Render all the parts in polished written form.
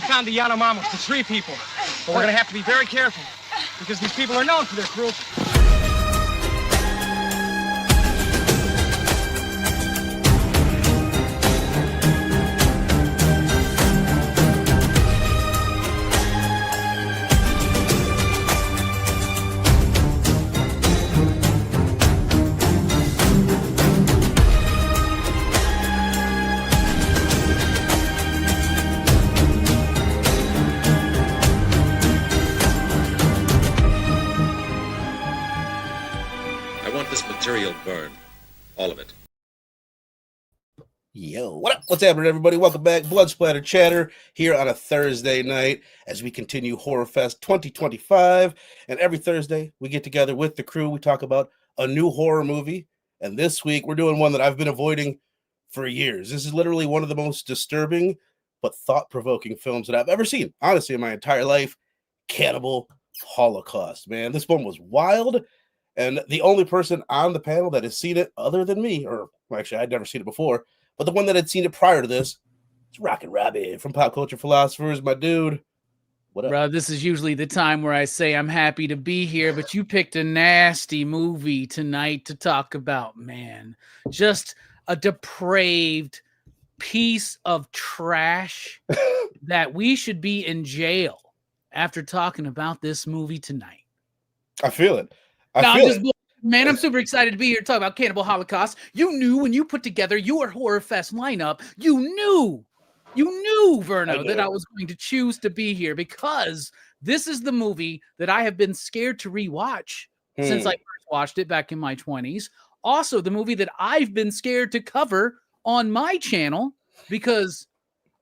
found the Yanomamos, the tree people. But we're gonna have to be very careful because these people are known for their cruelty. Material burned. All of it. Yo, what up? What's happening, everybody? Welcome back. Blood Splatter Chatter here on a Thursday night as we continue Horror Fest 2025. And every Thursday, we get together with the crew. We talk about a new horror movie. And this week, we're doing one that I've been avoiding for years. This is literally one of the most disturbing but thought-provoking films that I've ever seen, honestly, in my entire life. Cannibal Holocaust, man. This one was wild. And the only person on the panel that has seen it other than me, or well, actually, I'd never seen it before, but the one that had seen it prior to this, is Rockin' Robbie from Pop Culture Philosophers, my dude. What up? Bro, this is usually the time where I say I'm happy to be here, but you picked a nasty movie tonight to talk about, man. Just a depraved piece of trash that we should be in jail after talking about this movie tonight. I feel it. Man, I'm super excited to be here to talk about Cannibal Holocaust. You knew when you put together your Horror Fest lineup, you knew, Verno, that I was going to choose to be here because this is the movie that I have been scared to rewatch since I first watched it back in my 20s. Also, the movie that I've been scared to cover on my channel because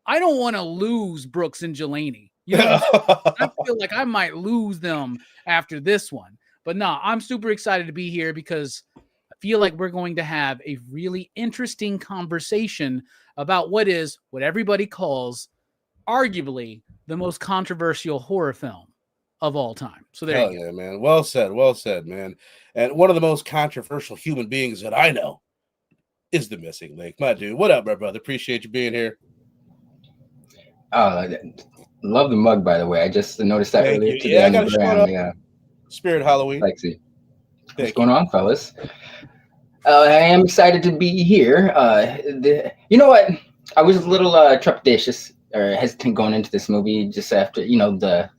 I don't want to lose Brooks and Jelani. You know, I feel like I might lose them after this one. But no, I'm super excited to be here because I feel like we're going to have a really interesting conversation about what everybody calls arguably the most controversial horror film of all time. So there you go. Yeah, man. Well said, man. And one of the most controversial human beings that I know is the Missing Link. My dude, what up, my brother? Appreciate you being here. Love the mug, by the way. I just noticed that earlier today. Yeah, I got to shout out. Yeah. Spirit Halloween. Lexi. What's going on, fellas? I am excited to be here. You know what? I was a little trepidatious or hesitant going into this movie just after, you know, the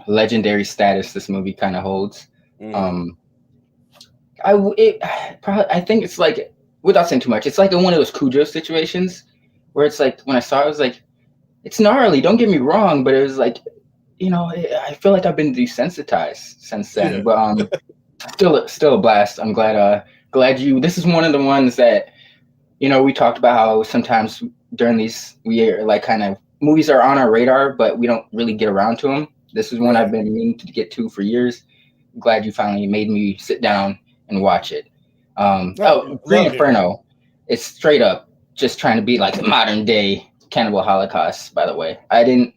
legendary status this movie kind of holds. I think it's like, without saying too much, it's like one of those Cujo situations where it's like, when I saw it, I was like, it's gnarly, don't get me wrong, but it was like, you know, I feel like I've been desensitized since then, but still a blast. I'm glad this is one of the ones that, you know, we talked about how sometimes during these, we are like kind of movies are on our radar, but we don't really get around to them. This is one I've been meaning to get to for years. I'm glad you finally made me sit down and watch it. Green Inferno, it's straight up just trying to be like the modern day Cannibal Holocaust, by the way. I didn't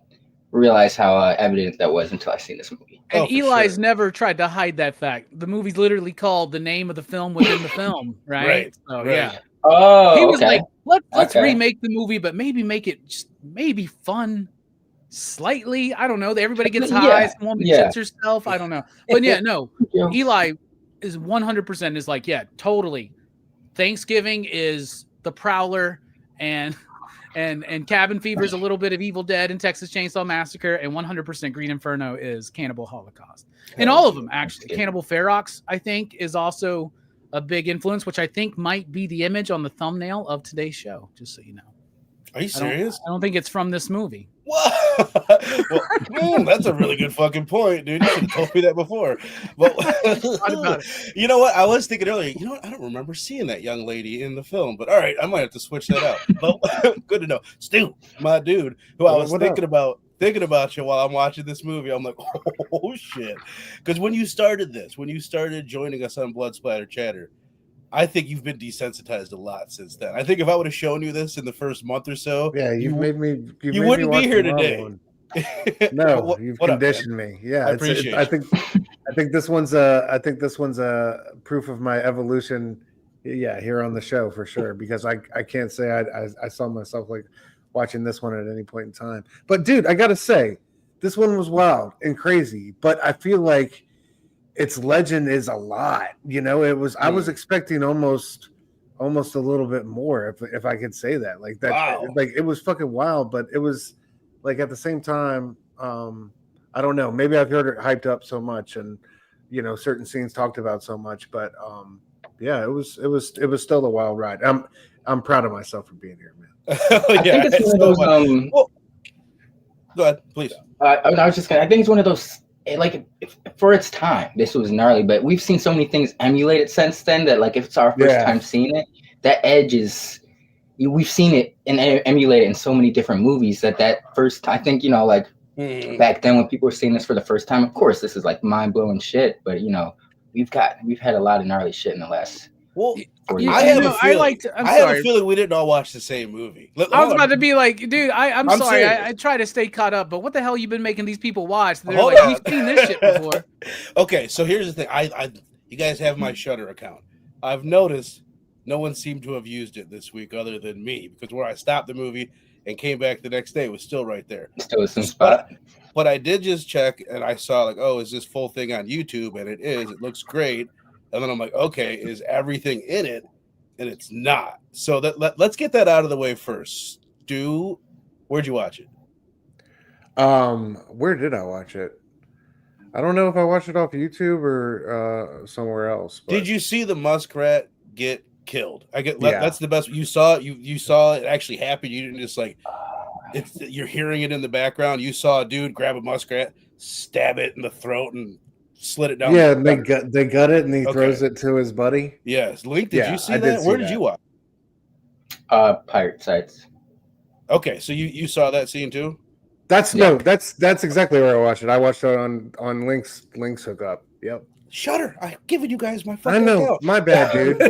realize how evident that was until I seen this movie. And Eli's never tried to hide that fact. The movie's literally called the name of the film within the film, right? So yeah. Oh, he was like, let's remake the movie, but maybe make it just maybe fun slightly. I don't know. Everybody gets high, some woman shits herself. I don't know. But yeah, no. Eli is 100% is like, yeah, totally. Thanksgiving is The Prowler and Cabin Fever is a little bit of Evil Dead and Texas Chainsaw Massacre, and 100% Green Inferno is Cannibal Holocaust. And all of them, actually. Cannibal Ferox, I think, is also a big influence, which I think might be the image on the thumbnail of today's show, just so you know. Are you serious? I don't think it's from this movie. What? Well, that's a really good fucking point, dude. You should have told me that before. But you know what? I was thinking earlier, you know what? I don't remember seeing that young lady in the film. But all right, I might have to switch that out. But good to know. Stu, my dude, who I was thinking about you while I'm watching this movie. I'm like, oh shit. Because when you started joining us on Blood Splatter Chatter, I think you've been desensitized a lot since then. I think if I would have shown you this in the first month or so, you wouldn't be here today. No, you've conditioned me. Yeah, I appreciate I think this one's a proof of my evolution. Yeah, here on the show for sure. Because I can't say I saw myself like watching this one at any point in time. But dude, I gotta say, this one was wild and crazy. But I feel like its legend is a lot. You know, it was. I was expecting almost a little bit more, if I could say that. Like that. Wow. Like it was fucking wild, but it was like at the same time. I don't know. Maybe I've heard it hyped up so much, and you know, certain scenes talked about so much. But yeah, it was still a wild ride. I'm proud of myself for being here, man. I think it's one of those. Well, go ahead, please. I was just gonna. I think it's one of those. Like for its time, this was gnarly. But we've seen so many things emulated since then that, like, if it's our first time seeing it, that edge is. We've seen it and emulated in so many different movies that first. I think, you know, like. Back then when people were seeing this for the first time, of course this is like mind-blowing shit, but you know, we've had a lot of gnarly shit in the last 4 years. I have a feeling we didn't all watch the same movie. I was about to be like, dude, I'm sorry, I try to stay caught up, but what the hell you been making these people watch? They're like, we've seen this shit before. Okay, so here's the thing. I you guys have my Shudder account. I've noticed no one seemed to have used it this week other than me, because where I stopped the movie and came back the next day, it was still right there. Still the same spot. But I did just check, and I saw like, oh, is this full thing on YouTube? And it is. It looks great. And then I'm like, okay, is everything in it? And it's not. So let's get that out of the way first. Stu, where'd you watch it? Where did I watch it? I don't know if I watched it off YouTube or somewhere else. But... Did you see the muskrat get killed? That's the best. You saw it. You saw it actually happen. You didn't just like you're hearing it in the background. You saw a dude grab a muskrat, stab it in the throat, and slit it down. Yeah, they gut it, and he throws it to his buddy. Yes, Link. Did you see that? Where did you watch? Pirate sites. Okay, so you saw that scene too? That's exactly where I watched it. I watched it on Link's hookup. Yep. Shudder. I've given you guys my fucking I know. account. My bad, dude.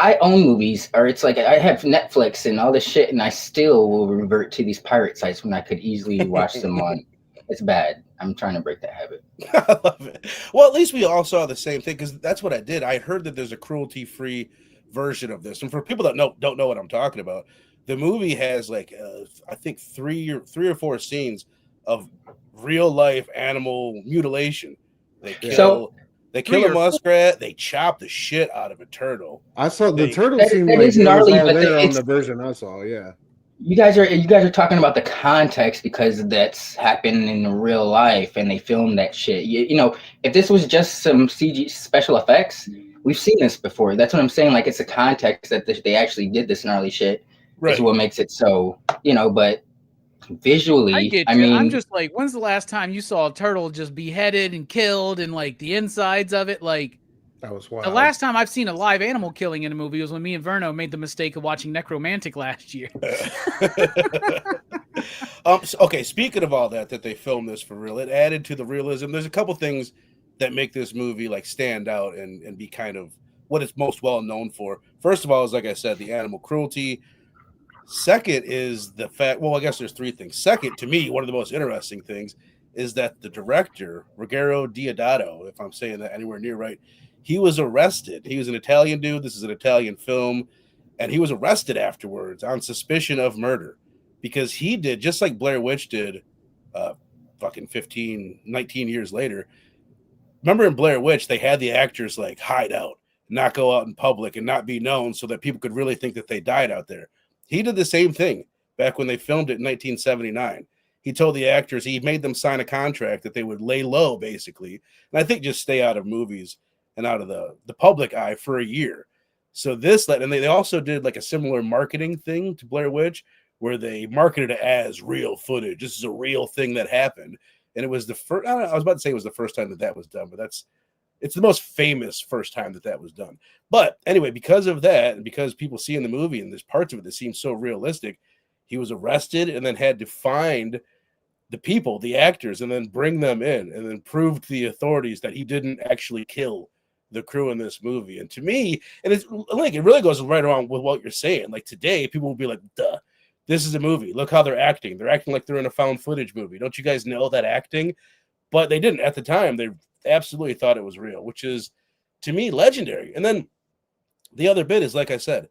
I own movies, or it's like I have Netflix and all this shit, and I still will revert to these pirate sites when I could easily watch them on. It's bad. I'm trying to break that habit. I love it. Well, at least we all saw the same thing, because that's what I did. I heard that there's a cruelty-free version of this, and for people that don't know what I'm talking about, the movie has like I think three or four scenes of real life animal mutilation. They kill a muskrat. They chop the shit out of a turtle. I saw the turtle scene. That is gnarly, but on the version I saw. Yeah. You guys are talking about the context, because that's happened in real life and they filmed that shit. You know, if this was just some CG special effects, we've seen this before. That's what I'm saying. Like, it's a context that they actually did this gnarly shit. Right. Is what makes it so, you know, but visually, I mean, I'm just like, when's the last time you saw a turtle just beheaded and killed and like the insides of it? Like, that was wild. The last time I've seen a live animal killing in a movie was when me and Verno made the mistake of watching Necromantic last year. Okay, speaking of all that they filmed this for real, it added to the realism. There's a couple things that make this movie like stand out and be kind of what it's most well known for. First of all, is like I said, the animal cruelty. Second is the fact, well, I guess there's three things. Second, to me, one of the most interesting things is that the director, Ruggero Deodato, if I'm saying that anywhere near right, he was arrested. He was an Italian dude. This is an Italian film. And he was arrested afterwards on suspicion of murder, because he did, just like Blair Witch did fucking 19 years later. Remember in Blair Witch, they had the actors like hide out, not go out in public and not be known so that people could really think that they died out there. He did the same thing back when they filmed it in 1979. He told the actors, he made them sign a contract that they would lay low, basically, and I think just stay out of movies and out of the public eye for a year. So and they also did like a similar marketing thing to Blair Witch, where they marketed it as real footage. This is a real thing that happened. And it was the first, I was about to say it was the first time that was done, but it's the most famous first time that was done. But anyway, because of that, and because people see in the movie and there's parts of it that seem so realistic, he was arrested and then had to find the people, the actors, and then bring them in and then prove to the authorities that he didn't actually kill the crew in this movie. And to me, and it's like, it really goes right along with what you're saying. Like today, people will be like, duh, this is a movie. Look how they're acting. They're acting like they're in a found footage movie. Don't you guys know that acting? But they didn't at the time. They absolutely thought it was real, which is to me legendary. And then the other bit is, like I said,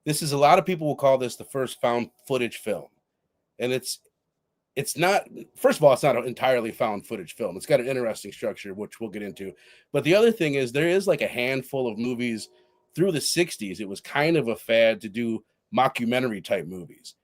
this is, a lot of people will call this the first found footage film. And it's not, first of all, it's not an entirely found footage film. It's got an interesting structure, which we'll get into. But the other thing is there is like a handful of movies through the 60s. It was kind of a fad to do mockumentary type movies.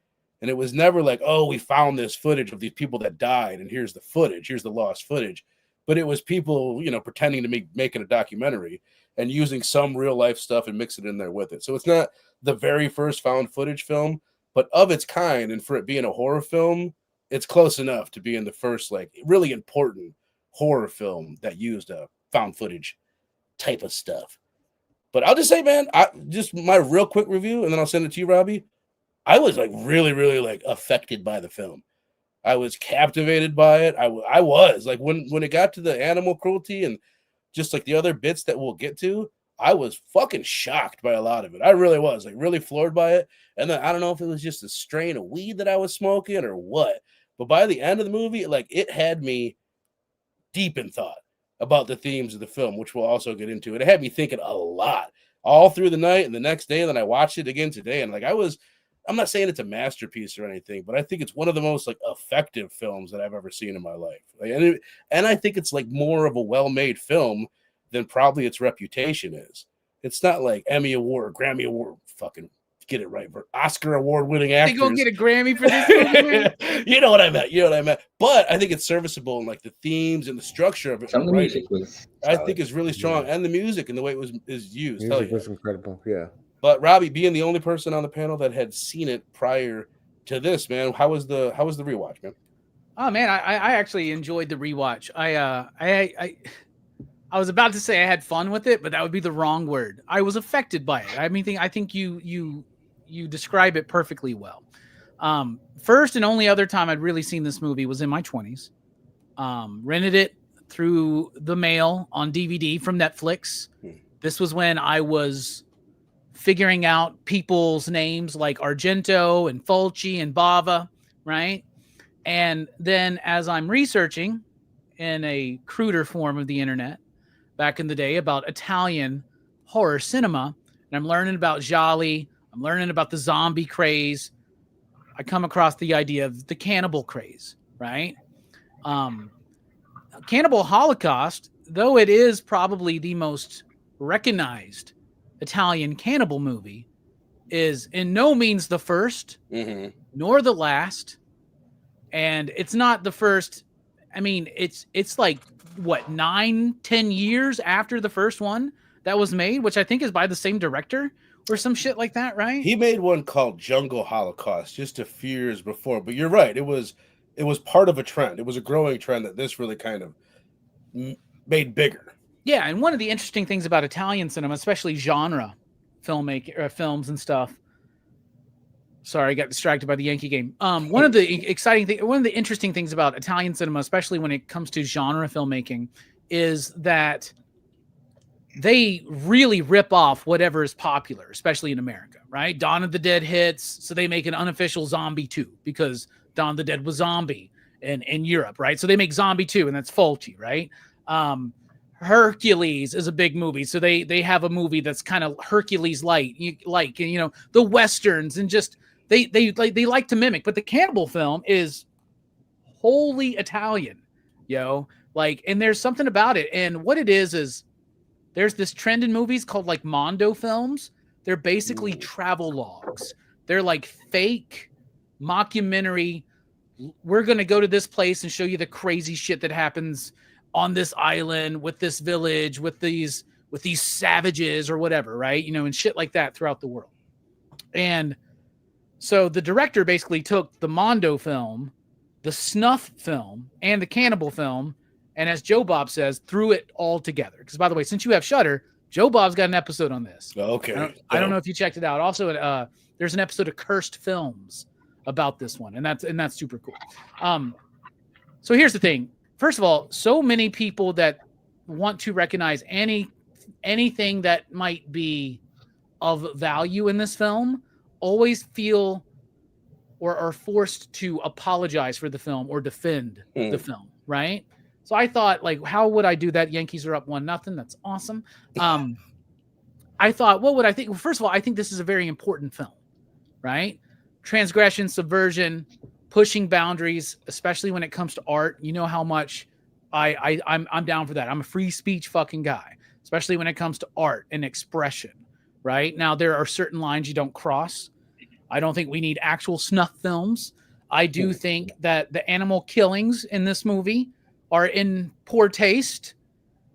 And it was never like, oh, we found this footage of these people that died, and here's the footage, here's the lost footage. But it was people, pretending to making a documentary and using some real life stuff and mix it in there with it. So it's not the very first found footage film, but of its kind. And for it being a horror film, it's close enough to being the first, like, really important horror film that used a found footage type of stuff. But I'll just say, man, just my real quick review, and then I'll send it to you, Robbie. I was like really, really like affected by the film. I was captivated by it. I was like, when it got to the animal cruelty and just like the other bits that we'll get to, I was fucking shocked by a lot of it. I really was, like, really floored by it. And then I don't know if it was just a strain of weed that I was smoking or what, but by the end of the movie, like, it had me deep in thought about the themes of the film, which we'll also get into. It had me thinking a lot all through the night and the next day. And then I watched it again today. And like, I'm not saying it's a masterpiece or anything, but I think it's one of the most like effective films that I've ever seen in my life. Like, and I think it's like more of a well-made film than probably its reputation is. It's not like Emmy Award, Grammy Award, fucking get it right, but Oscar Award winning actors. They gonna get a Grammy for this movie? You know what I meant. But I think it's serviceable in like the themes and the structure of it. Some of the music was I think is really strong, and the music and the way it is used. Music was incredible. Yeah. But Robbie, being the only person on the panel that had seen it prior to this, man, how was the rewatch, man? Oh man, I actually enjoyed the rewatch. I was about to say I had fun with it, but that would be the wrong word. I was affected by it. I mean, I think you describe it perfectly well. First and only other time I'd really seen this movie was in my 20s. Rented it through the mail on DVD from Netflix. This was when I was figuring out people's names like Argento and Fulci and Bava, right? And then as I'm researching in a cruder form of the internet back in the day about Italian horror cinema, and I'm learning about Gialli, I'm learning about the zombie craze, I come across the idea of the cannibal craze, right? Cannibal Holocaust, though it is probably the most recognized Italian cannibal movie, is in no means the first, nor the last. And it's not the first. I mean, it's like what, 9-10 years after the first one that was made, which I think is by the same director or some shit like that, right? He made one called Jungle Holocaust just a few years before, but you're right. It was part of a trend. It was a growing trend that this really kind of made bigger. Yeah, and one of the interesting things about Italian cinema, especially genre films and stuff. Sorry, I got distracted by the Yankee game. One of the interesting things about Italian cinema, especially when it comes to genre filmmaking, is that they really rip off whatever is popular, especially in America, right? Dawn of the Dead hits, so they make an unofficial Zombie 2 because Dawn of the Dead was zombie in Europe, right? So they make Zombie 2, and that's Fulci, right? Hercules is a big movie, so they have a movie that's kind of Hercules light, and the westerns, and just they like to mimic. But the cannibal film is wholly Italian, and there's something about it. And what it is there's this trend in movies called like Mondo films. They're basically travel logs. They're like fake mockumentary. We're gonna go to this place and show you the crazy shit that happens on this island with this village with these savages or whatever, right? And shit like that throughout the world. And so the director basically took the Mondo film, the snuff film, and the cannibal film, and as Joe Bob says, threw it all together. Because by the way, since you have Shudder, Joe Bob's got an episode on this. Okay. I don't know if you checked it out. Also, there's an episode of Cursed Films about this one, and that's super cool. So here's the thing. First of all, so many people that want to recognize anything that might be of value in this film always feel or are forced to apologize for the film or defend the film, right? So I thought, like, how would I do that? Yankees are up 1-0. That's awesome. I thought, what would I think? Well, first of all, I think this is a very important film, right? Transgression, subversion, pushing boundaries, especially when it comes to art. You know how much I'm down for that. I'm a free speech fucking guy, especially when it comes to art and expression, right? Now, there are certain lines you don't cross. I don't think we need actual snuff films. I do think that the animal killings in this movie are in poor taste.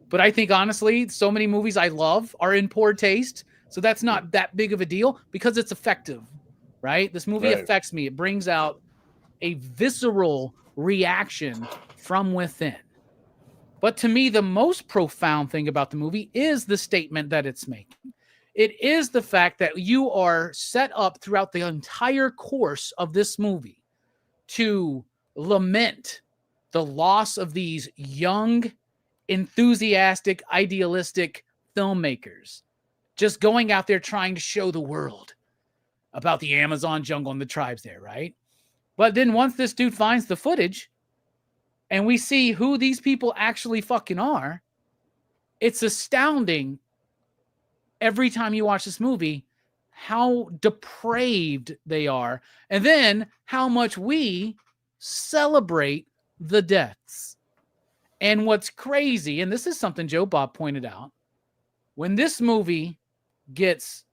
But I think, honestly, so many movies I love are in poor taste. So that's not that big of a deal because it's effective, right? This movie affects me. It brings out a visceral reaction from within. But to me, the most profound thing about the movie is the statement that it's making. It is the fact that you are set up throughout the entire course of this movie to lament the loss of these young, enthusiastic, idealistic filmmakers just going out there trying to show the world about the Amazon jungle and the tribes there, right? But then once this dude finds the footage and we see who these people actually fucking are, it's astounding every time you watch this movie how depraved they are, and then how much we celebrate the deaths. And what's crazy, and this is something Joe Bob pointed out, when this movie gets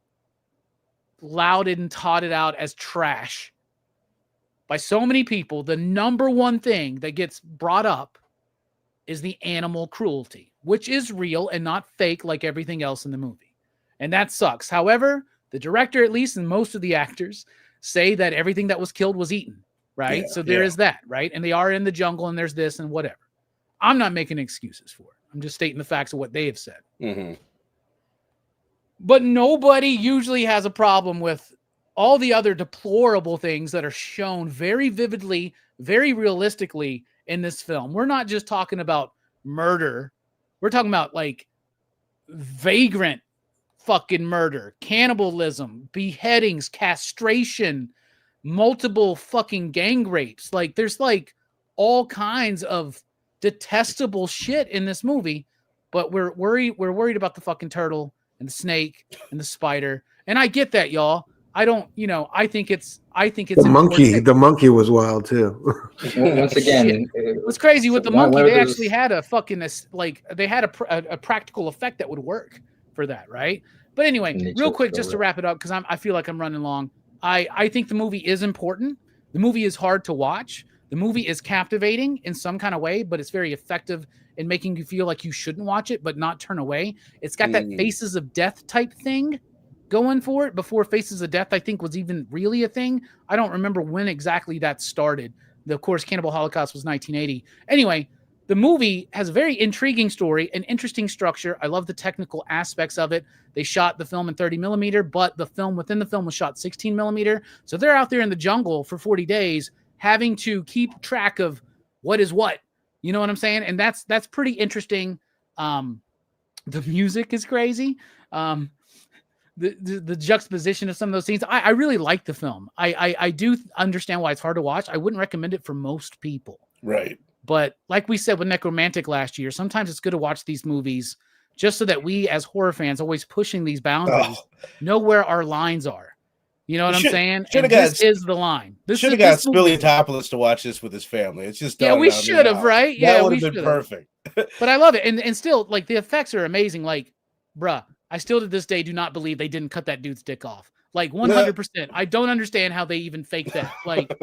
lauded and touted out as trash by so many people, the number one thing that gets brought up is the animal cruelty, which is real and not fake like everything else in the movie. And that sucks. However, the director, at least, and most of the actors say that everything that was killed was eaten, right? So there is that, right? And they are in the jungle and there's this and whatever. I'm not making excuses for it. I'm just stating the facts of what they have said. Mm-hmm. But nobody usually has a problem with all the other deplorable things that are shown very vividly, very realistically in this film. We're not just talking about murder. We're talking about like vagrant fucking murder, cannibalism, beheadings, castration, multiple fucking gang rapes. Like there's like all kinds of detestable shit in this movie, but we're worried about the fucking turtle and the snake and the spider. And I get that, y'all. I don't, I think it's the monkey was wild too. Once again, what's crazy with the monkey, they actually had a fucking they had a practical effect that would work for that, right? But anyway, real quick, just to wrap it up, because I feel like I'm running long. I think the movie is important. The movie is hard to watch. The movie is captivating in some kind of way, but it's very effective in making you feel like you shouldn't watch it, but not turn away. It's got that Faces of Death type thing going for it. Before Faces of Death, I think, was even really a thing. I don't remember when exactly that started. Of course, Cannibal Holocaust was 1980. Anyway, the movie has a very intriguing story, an interesting structure. I love the technical aspects of it. They shot the film in 30 millimeter, but the film within the film was shot 16 millimeter. So they're out there in the jungle for 40 days having to keep track of what is what. You know what I'm saying? And that's pretty interesting. The music is crazy. The juxtaposition of some of those scenes. I really like the film. I do understand why it's hard to watch. I wouldn't recommend it for most people. Right. But like we said with Necromantic last year, sometimes it's good to watch these movies just so that we as horror fans, always pushing these boundaries, know where our lines are. You know what I'm saying? And this is the line. Should have got Spiliotopoulos to watch this with his family. It's just we should have, right? That would have been perfect. But I love it, and still, like, the effects are amazing. Like, bruh, I still to this day do not believe they didn't cut that dude's dick off. Like 100%. I don't understand how they even faked that. Like,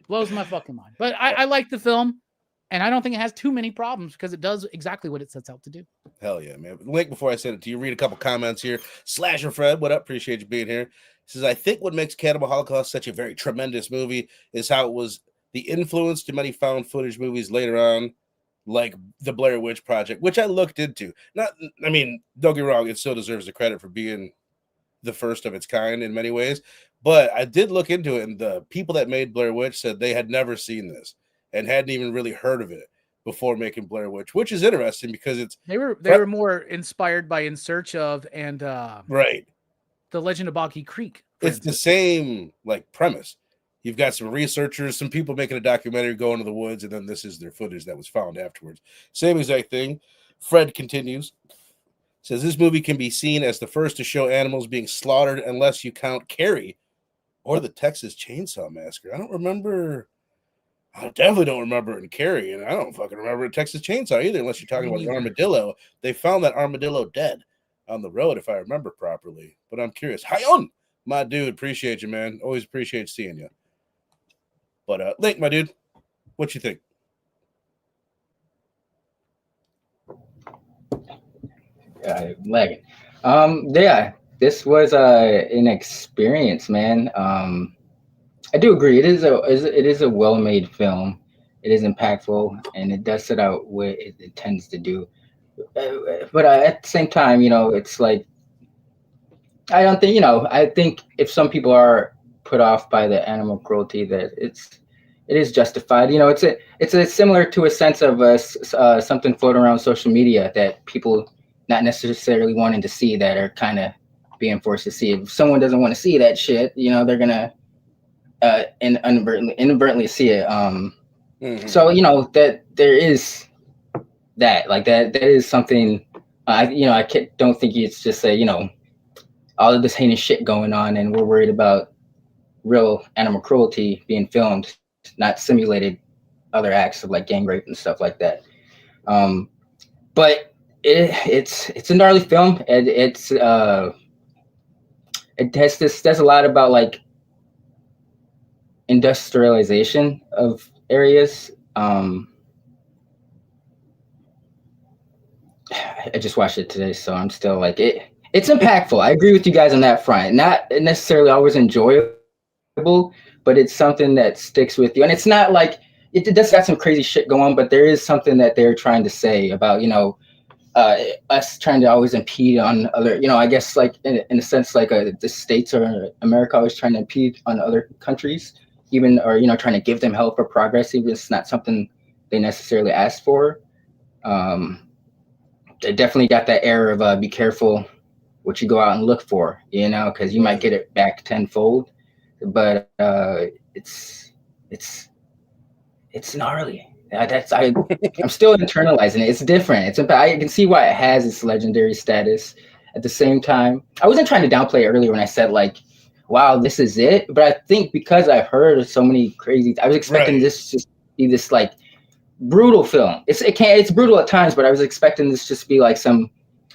blows my fucking mind. But I like the film. And I don't think it has too many problems because it does exactly what it sets out to do. Hell yeah, man. Link, before I send it to you, read a couple comments here. Slasher Fred, what up? Appreciate you being here. He says, I think what makes Cannibal Holocaust such a very tremendous movie is how it was the influence to many found footage movies later on, like the Blair Witch Project, which I looked into. Don't get me wrong, it still deserves the credit for being the first of its kind in many ways. But I did look into it, and the people that made Blair Witch said they had never seen this and hadn't even really heard of it before making Blair Witch, which is interesting because they were more inspired by In Search of and right, The Legend of Boggy Creek. It's the same like premise. You've got some researchers, some people making a documentary, go into the woods, and then this is their footage that was found afterwards. Same exact thing. Fred continues. Says this movie can be seen as the first to show animals being slaughtered unless you count Carrie or the Texas Chainsaw Massacre. I definitely don't remember it in Carrie, and I don't fucking remember it in Texas Chainsaw either, unless you're talking about the armadillo. They found that armadillo dead on the road, if I remember properly. But I'm curious. Hi on, my dude. Appreciate you, man. Always appreciate seeing you. But Link, my dude, what you think? Lagging. Yeah, this was an experience, man. I do agree. It is a well-made film. It is impactful, and it does set out what it intends to do. But at the same time, it's like I don't think I think if some people are put off by the animal cruelty, that it is justified. It's similar to a sense of something floating around social media that people not necessarily wanting to see that are kind of being forced to see it. If someone doesn't want to see that shit, they're gonna inadvertently see it. So that there is that is something. I don't think it's just all of this heinous shit going on, and we're worried about real animal cruelty being filmed, not simulated other acts of like gang rape and stuff like that. But it's a gnarly film, and it says a lot about like industrialization of areas. I just watched it today, so I'm still like it's impactful. I agree with you guys on that front. Not necessarily always enjoyable, but it's something that sticks with you. And it's not like it does got some crazy shit going on, but there is something that they're trying to say about us trying to always impede on other, I guess like in a sense like the states or America always trying to impede on other countries, even or trying to give them help or progress, even if it's not something they necessarily asked for. They definitely got that air of be careful what you go out and look for, because you might get it back tenfold. But it's gnarly. I'm still internalizing it. It's different. I can see why it has its legendary status. At the same time, I wasn't trying to downplay it earlier when I said like, "Wow, this is it." But I think because I've heard of so many crazy, I was expecting this to be this like brutal film. It's brutal at times, but I was expecting this just to be like some,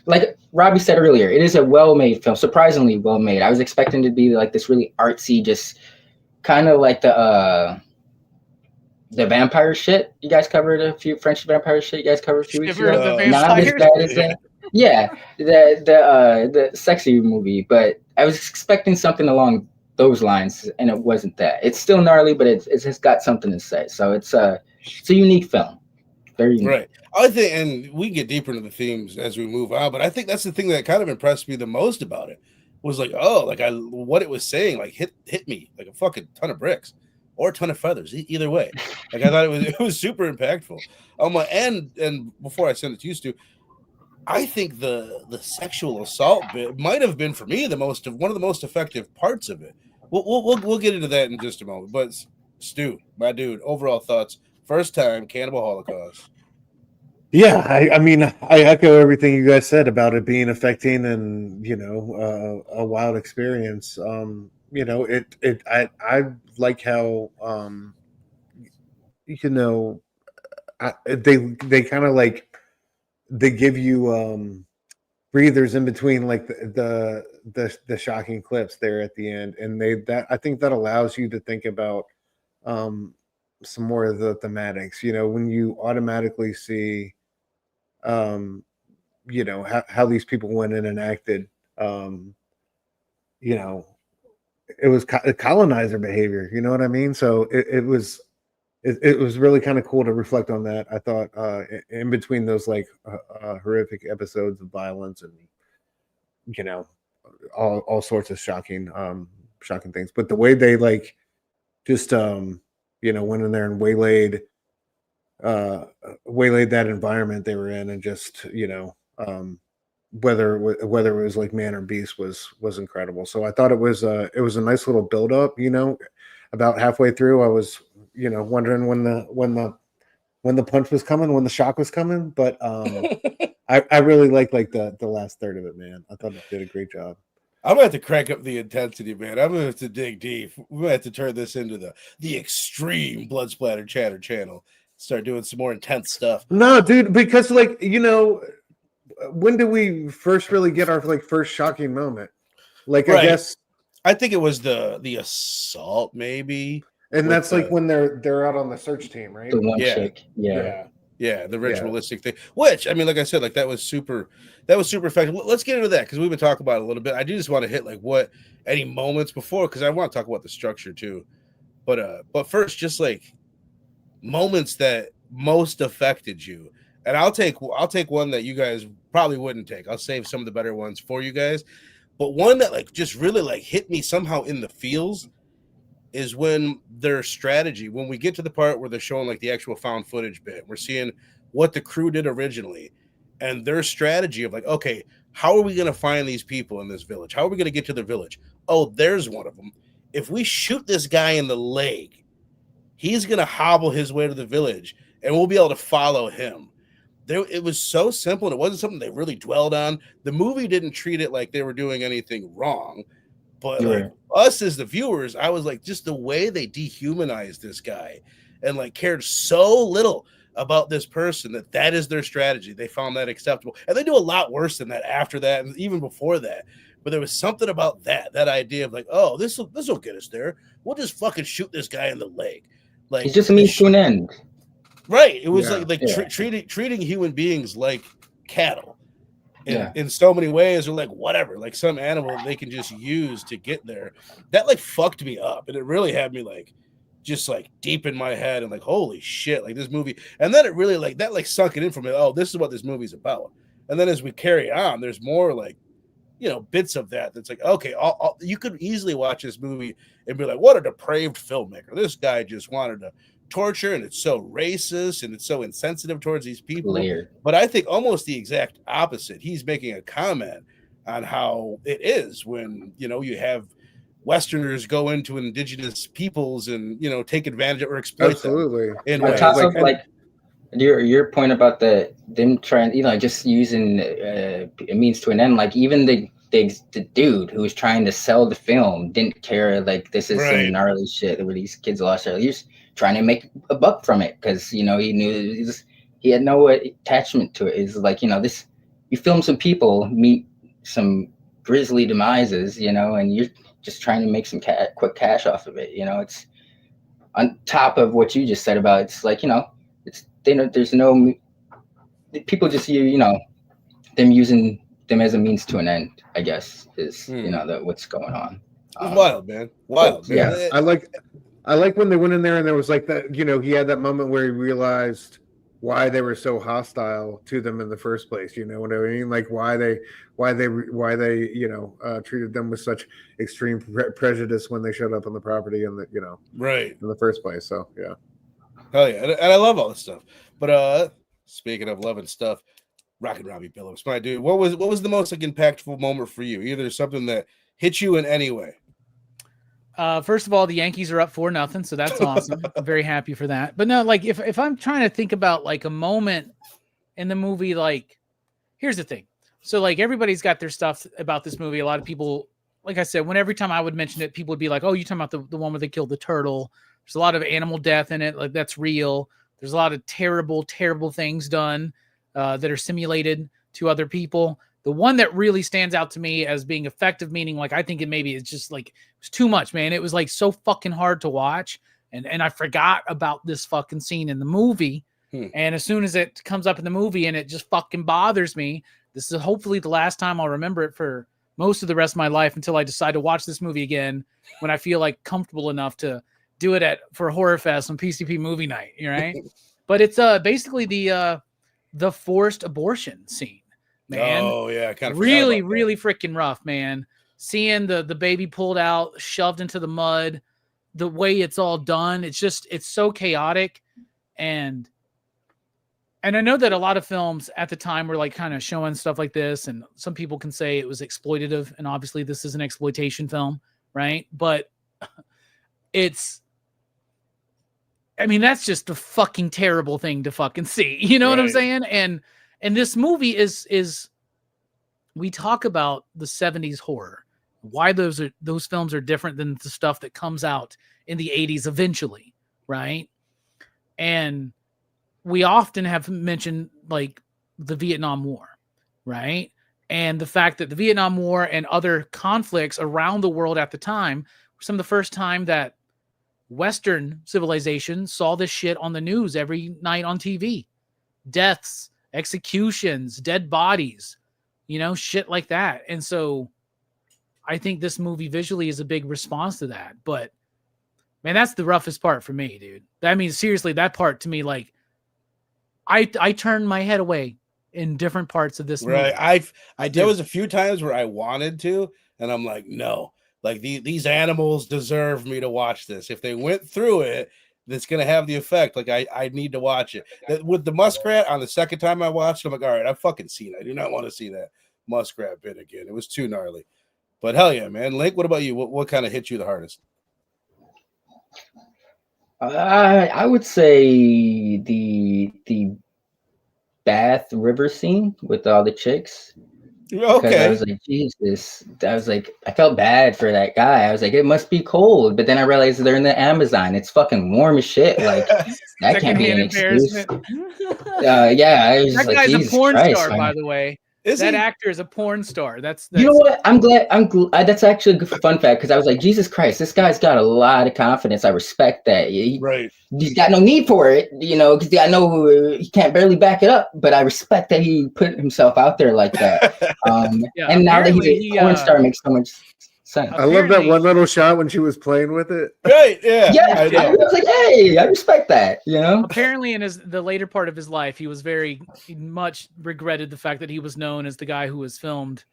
like Robbie said earlier, it is a well-made film, surprisingly well-made. I was expecting it to be like this really artsy, just kind of like the vampire shit. You guys covered a few French vampire shit. You guys covered a few weeks ago. Not as bad as that. Yeah, the sexy movie, but I was expecting something along those lines, and it wasn't that. It's still gnarly, but it's got something to say. So it's a unique film. Very unique. Right. I think, and we get deeper into the themes as we move on, but I think that's the thing that kind of impressed me the most about it was like, what it was saying, like hit me like a fucking ton of bricks or a ton of feathers, either way. Like I thought it was super impactful. And before I send it to you, Stu, I think the sexual assault bit might have been for me one of the most effective parts of it. We'll get into that in just a moment. But Stu, my dude, overall thoughts. First time Cannibal Holocaust. Yeah, I mean, I echo everything you guys said about it being affecting and a wild experience. I like how they kind of like they give you breathers in between like the shocking clips there at the end, and I think that allows you to think about some more of the thematics. When you automatically see how these people went in and acted, it was colonizer behavior, you know what I mean? So it was really kind of cool to reflect on that. I thought in between those like horrific episodes of violence and all sorts of shocking things, but the way they like just went in there and waylaid that environment they were in, and just whether it was like man or beast was incredible. So I thought it was a nice little build up. About halfway through, I was wondering when the when the punch was coming, when the shock was coming. But I really like the last third of it, man. I thought it did a great job. I'm gonna have to crank up the intensity, man. I'm gonna have to dig deep. We're gonna have to turn this into the extreme blood splatter chatter channel. Start doing some more intense stuff. No, dude, because like, you know, when did we first really get our like first shocking moment? Like, Right. I guess I think it was the assault, maybe. and with that's like the- when they're out on the search team, right? The one Yeah. chick. Yeah. Yeah, the ritualistic thing. Which, I mean, like I said, like that was super effective. Let's get into that because we've been talking about it a little bit. I do just want to hit like what any moments before because I want to talk about the structure too. But first, just like moments that most affected you. And I'll take one that you guys probably wouldn't take. I'll save some of the better ones for you guys. But one that like just really like hit me somehow in the feels is when their strategy, when we get to the part where they're showing like the actual found footage bit, we're seeing what the crew did originally and their strategy of like, okay, how are we going to find these people in this village? How are we going to get to the village? Oh, there's one of them. If we shoot this guy in the leg, he's going to hobble his way to the village and we'll be able to follow him. It was so simple and it wasn't something they really dwelled on. The movie didn't treat it like they were doing anything wrong. But like us as the viewers, I was like, just the way they dehumanized this guy and like cared so little about this person that is their strategy. They found that acceptable. And they do a lot worse than that after that and even before that. But there was something about that idea of like, oh, this will get us there. We'll just fucking shoot this guy in the leg. Like It's just a means to an end. Right. It was Yeah. treating human beings like cattle. In so many ways, or like whatever, like some animal they can just use to get there. That like fucked me up, and it really had me like just like deep in my head and like holy shit, like this movie. And then it really like that like sunk it in for me. Oh, this is what this movie's about. And then as we carry on, there's more like bits of that's like okay, you could easily watch this movie and be like, what a depraved filmmaker. This guy just wanted to torture, and it's so racist and it's so insensitive towards these people. Layered. But I think almost the exact opposite. He's making a comment on how it is when you have Westerners go into indigenous peoples and take advantage of or exploit Absolutely. them in On ways. top of like your point about them trying, just using a means to an end. Like even the dude who was trying to sell the film didn't care. Like this is some gnarly shit where these kids lost their. He was trying to make a buck from it because he knew he had no attachment to it. It's like this. You film some people meet some grisly demises, and you're just trying to make some quick cash off of it. It's on top of what you just said about it's like it's there's no people just them using them as a means to an end. I guess is what's going on. It's wild, man. Wild. Man. Yeah, I like when they went in there and there was like that. He had that moment where he realized why they were so hostile to them in the first place. You know what I mean? Like why they treated them with such extreme prejudice when they showed up on the property and in the first place. So yeah. Hell yeah, and I love all this stuff. But speaking of loving stuff, Rockin' Robbie Billups, my dude, what was the most like impactful moment for you? Either something that hit you in any way. First of all, the Yankees are up 4-0, so that's awesome. I'm very happy for that. But no, like if I'm trying to think about like a moment in the movie, like here's the thing. So like everybody's got their stuff about this movie. A lot of people, like I said, every time I would mention it, people would be like, "Oh, you talking about the one where they killed the turtle?" There's a lot of animal death in it, like that's real. There's a lot of terrible, terrible things done that are simulated to other people. The one that really stands out to me as being effective, meaning like I think it's just like it was too much, man. It was like so fucking hard to watch, and I forgot about this fucking scene in the movie. And as soon as it comes up in the movie, and it just fucking bothers me. This is hopefully the last time I'll remember it for most of the rest of my life until I decide to watch this movie again when I feel like comfortable enough to do it for Horror Fest on PCP movie night, right? But it's basically the forced abortion scene. Man. Oh yeah, kind of really freaking rough, man. Seeing the baby pulled out, shoved into the mud, the way it's all done, it's so chaotic. And I know that a lot of films at the time were like kind of showing stuff like this, and some people can say it was exploitative, and obviously this is an exploitation film, right? But it's I mean, that's just a fucking terrible thing to fucking see. You know what I'm Right. saying? And this movie is we talk about the 70s horror, why those films are different than the stuff that comes out in the 80s eventually, right? And we often have mentioned like the Vietnam War, right? And the fact that the Vietnam War and other conflicts around the world at the time were some of the first time that Western civilization saw this shit on the news every night on TV. Deaths, executions, dead bodies, you know, shit like that. And so I think this movie visually is a big response to that. But man, that's the roughest part for me, dude. That means seriously, that part to me, like I turned my head away in different parts of this movie. Right. There was a few times where I wanted to, and I'm like, no, like these animals deserve me to watch this. If they went through it, that's gonna have the effect. Like I need to watch it. With the muskrat on the second time I watched, I'm like, all right, I've fucking seen it. I do not want to see that muskrat bit again. It was too gnarly. But hell yeah, man. Link, what about you? What kind of hit you the hardest? I would say the Bath River scene with all the chicks. Because I was like, Jesus. I was like, I felt bad for that guy. I was like, it must be cold. But then I realized they're in the Amazon. It's fucking warm as shit. Like, that can't be an excuse. Yeah, I was that like, guy's Jesus a porn Christ, star, man. by the way. That actor is a porn star. That's you know what? I'm glad. That's actually a good fun fact because I was like, Jesus Christ, this guy's got a lot of confidence. I respect that. He's got no need for it, you know, because I know he can't barely back it up. But I respect that he put himself out there like that. And now that he's a porn star, makes so much sense. I love that one little shot when she was playing with it. Right? Yeah. I was like, hey, I respect that. You know. Apparently, in the later part of his life, he much regretted the fact that he was known as the guy who was filmed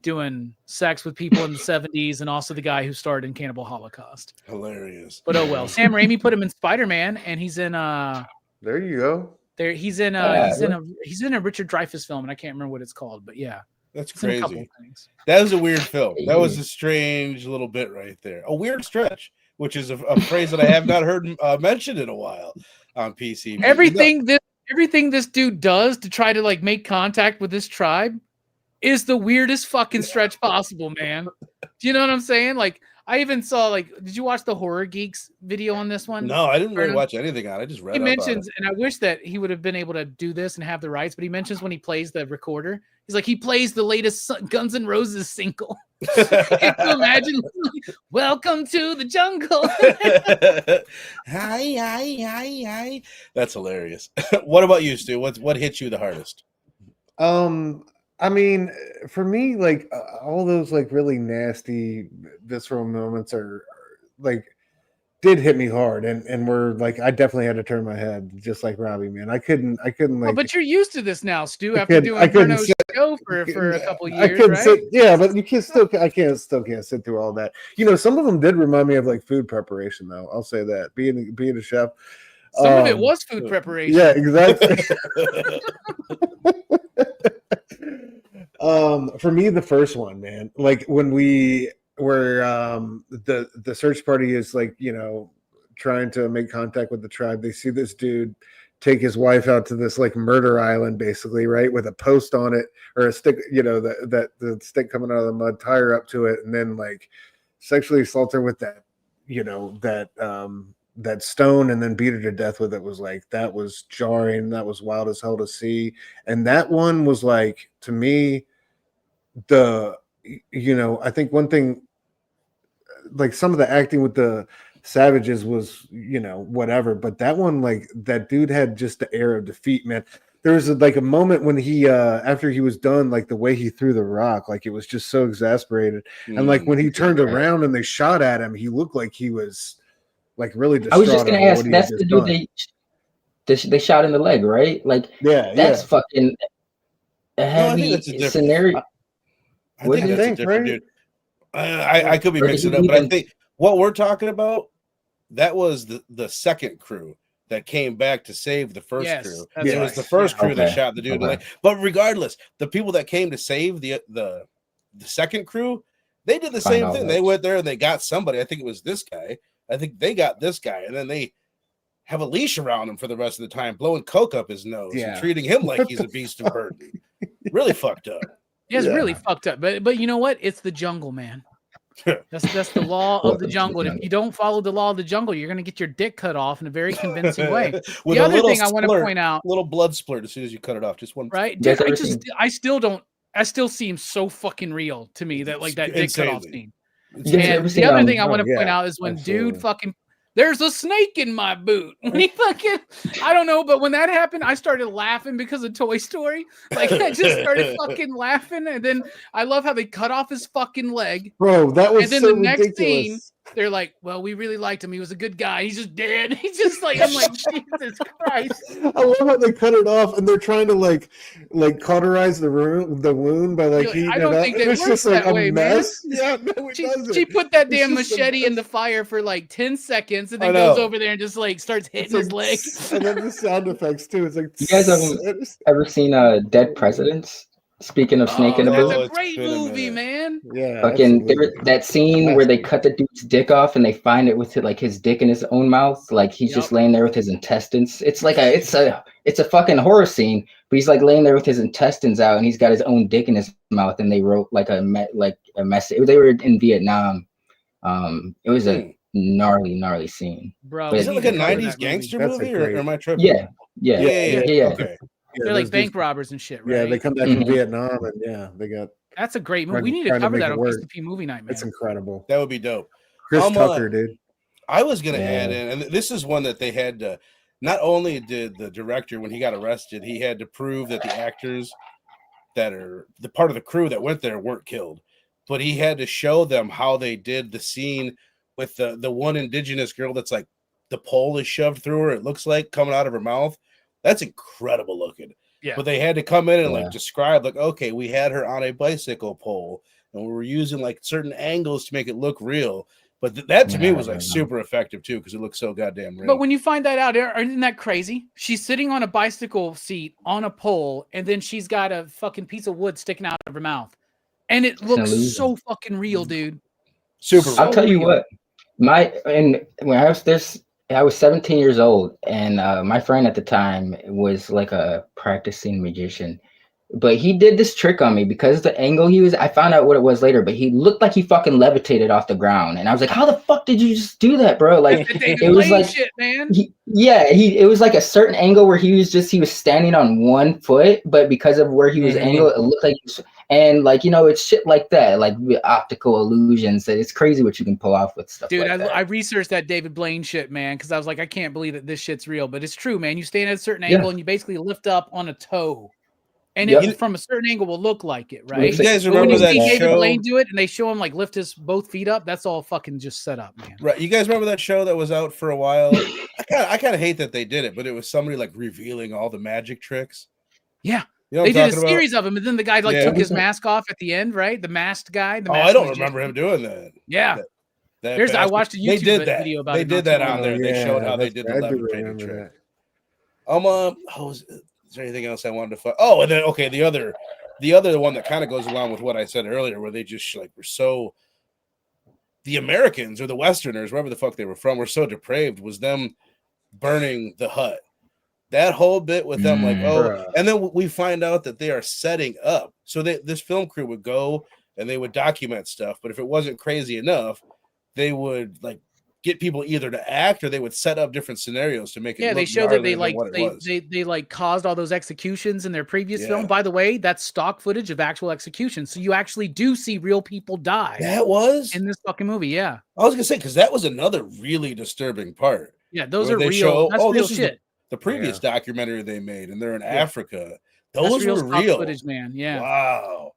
doing sex with people in the 70s, and also the guy who starred in Cannibal Holocaust. Hilarious. But oh well. Sam Raimi put him in Spider-Man, and he's in There you go. He's in a Richard Dreyfuss film, and I can't remember what it's called, but yeah. That's crazy. That was a weird film. That was a strange little bit right there. A weird stretch, which is a phrase that I have not heard mentioned in a while on PC. Everything this dude does to try to like make contact with this tribe is the weirdest fucking stretch possible, man. Do you know what I'm saying? Like, I even saw did you watch the Horror Geeks video on this one? No, I didn't really watch anything on it. I just read. He mentions, and I wish that he would have been able to do this and have the rights, but he mentions when he plays the recorder, he's like, he plays the latest Guns N' Roses single. Can you imagine? Welcome to the jungle. Hi. That's hilarious. What about you, Stu? What hit you the hardest? I mean, for me, like all those like really nasty visceral moments are like did hit me hard, and were like I definitely had to turn my head, just like Robbie, man. I couldn't like. Oh, but you're used to this now, Stu. After doing Bruno's show for a couple years, right? But you can still can't sit through all that. You know, some of them did remind me of like food preparation, though. I'll say that being a chef. Some of it was food preparation. Yeah, exactly. For me, the first one, man, like when we were the search party is like, you know, trying to make contact with the tribe. They see this dude take his wife out to this like murder island, basically, right, with a post on it or a stick, you know, that the stick coming out of the mud, tie her up to it, and then like sexually assault her with that, you know, that stone, and then beat her to death with it. Was like, that was jarring. That was wild as hell to see. And that one was like, to me, you know, I think one thing, like some of the acting with the savages was, you know, whatever, but that one, like that dude had just the air of defeat, man. There was like a moment when he after he was done, like the way he threw the rock, like it was just so exasperated. And like when he turned around and they shot at him, he looked like he was like really distraught. I was just gonna ask, that's the dude they shot in the leg, right? Like, that's fucking a heavy scenario. I think that's a different dude. I could be mixing it up, but I think what we're talking about, that was the second crew that came back to save the first crew. It was the first crew that shot the dude in the leg. But regardless, the people that came to save the second crew, they did the same thing. They went there and they got somebody. I think it was this guy. I think they got this guy, and then they have a leash around him for the rest of the time, blowing coke up his nose and Yeah. treating him like he's a beast of burden. Really fucked up. Yeah, it's Yeah. really fucked up. But you know what? It's the jungle, man. That's the law of the jungle. And if you don't follow the law of the jungle, you're gonna get your dick cut off in a very convincing way. With The a other little thing I want to splurt, point out, little blood splurt as soon as you cut it off. Just one. right? Yes, Dude, I still seem so fucking real to me that like that dick cut off Insanely. scene. It's You guys insane. ever And seen, the other thing I oh, want to point yeah, out is when absolutely. dude fucking there's a snake in my boot. When he fucking I don't know, but when that happened, I started laughing because of Toy Story. Like I just started fucking laughing, and then I love how they cut off his fucking leg. Bro, that was And then so the next ridiculous. scene, they're like, "Well, we really liked him. He was a good guy. He's just dead." He's just like, I'm like, Jesus Christ. I love how they cut it off and they're trying to like cauterize the wound by like You're like, heating I don't it up. think And that it's just like works that a way, man. mess. Yeah, no, it doesn't. She put that It's damn just a machete in the mess. fire for like 10 seconds and I then goes know. over there and just like starts hitting It's his like, leg. and then the sound effects too. It's like You guys haven't ever seen Dead Presidents? Speaking of Snake in a no, Boot, That's a it's great been a movie, minute. man. yeah, fucking absolutely. that scene where they cut the dude's dick off and they find it with like his dick in his own mouth, like he's just laying there with his intestines. It's like it's a fucking horror scene, but he's like laying there with his intestines out and he's got his own dick in his mouth. And they wrote like a message. They were in Vietnam. It was a gnarly scene. Bro, But Is it like a he covered 90s that movie. gangster That's a movie, or great- am I tripping? Yeah. Yeah. Okay. Yeah, They're like those bank dudes- robbers and shit, right? Yeah, they come back Mhm. from Vietnam and yeah, they got That's a great movie. trying We to- need to trying to cover make that it on work. PCP Movie Night, man. it's incredible. That would be dope. Chris I'm, Tucker, dude. I was gonna Yeah. add in, and this is one that they had to. Not only did the director, when he got arrested, he had to prove that the actors that are the part of the crew that went there weren't killed, but he had to show them how they did the scene with the one indigenous girl that's like the pole is shoved through her. It looks like coming out of her mouth. That's incredible looking. Yeah. But they had to come in and Yeah. like describe like, okay, we had her on a bicycle pole and we were using like certain angles to make it look real. But that to me was like super effective too because it looks so goddamn real. But when you find that out, isn't that crazy? She's sitting on a bicycle seat on a pole, and then she's got a fucking piece of wood sticking out of her mouth. And it looks illusion. so fucking real, dude. super I'll real. tell you real. what, when I was 17 years old, and my friend at the time was like a practicing magician, but he did this trick on me because the angle he was. I found out what it was later, but he looked like he fucking levitated off the ground, and I was like, "How the fuck did you just do that, bro?" Like That's the David it was Blaine like shit, man. it was like a certain angle where he was standing on one foot, but because of where he was angled, it looked like and like it's shit like that, like optical illusions. That it's crazy what you can pull off with stuff. Dude, like that. I researched that David Blaine shit, man, because I was like, I can't believe that this shit's real, but it's true, man. You stand at a certain angle and you basically lift up on a toe, and it from a certain angle will look like it, right? You guys But when remember you that see David show? Blaine do it, and they show him like lift his both feet up, that's all fucking just set up, man. Right. You guys remember that show that was out for a while? I kind of hate that they did it, but it was somebody like revealing all the magic tricks. Yeah. You know They what did I'm a talking about? series of them, and then the guy like Yeah. took his mask off at the end, right? The masked guy. The Oh, I masked don't magician. remember him doing that. Yeah. That I bastard. watched a They YouTube did that. video about they it. did not too that long on ago. there. They showed how they did the I do levitating remember trick. that. Is there anything else I wanted to find? Oh, and then okay, the other one that kind of goes along with what I said earlier, where they just like were so the Americans or the Westerners, wherever the fuck they were from, were so depraved, was them burning the hut. That whole bit with them, like, Bruh. and then we find out that they are setting up. So this film crew would go and they would document stuff, but if it wasn't crazy enough, they would like get people either to act or they would set up different scenarios to make it. Yeah, they look show that they gnarlier like than what it was. they like caused all those executions in their previous Yeah. film. By the way, that's stock footage of actual executions. So you actually do see real people die That was in this fucking movie. Yeah. I was gonna say because that was another really disturbing part. Yeah, those Where are they real. show, That's real this is shit. the previous documentary they made, and they're in Yeah. Africa. That's Those were stock real footage, man. Yeah. Wow,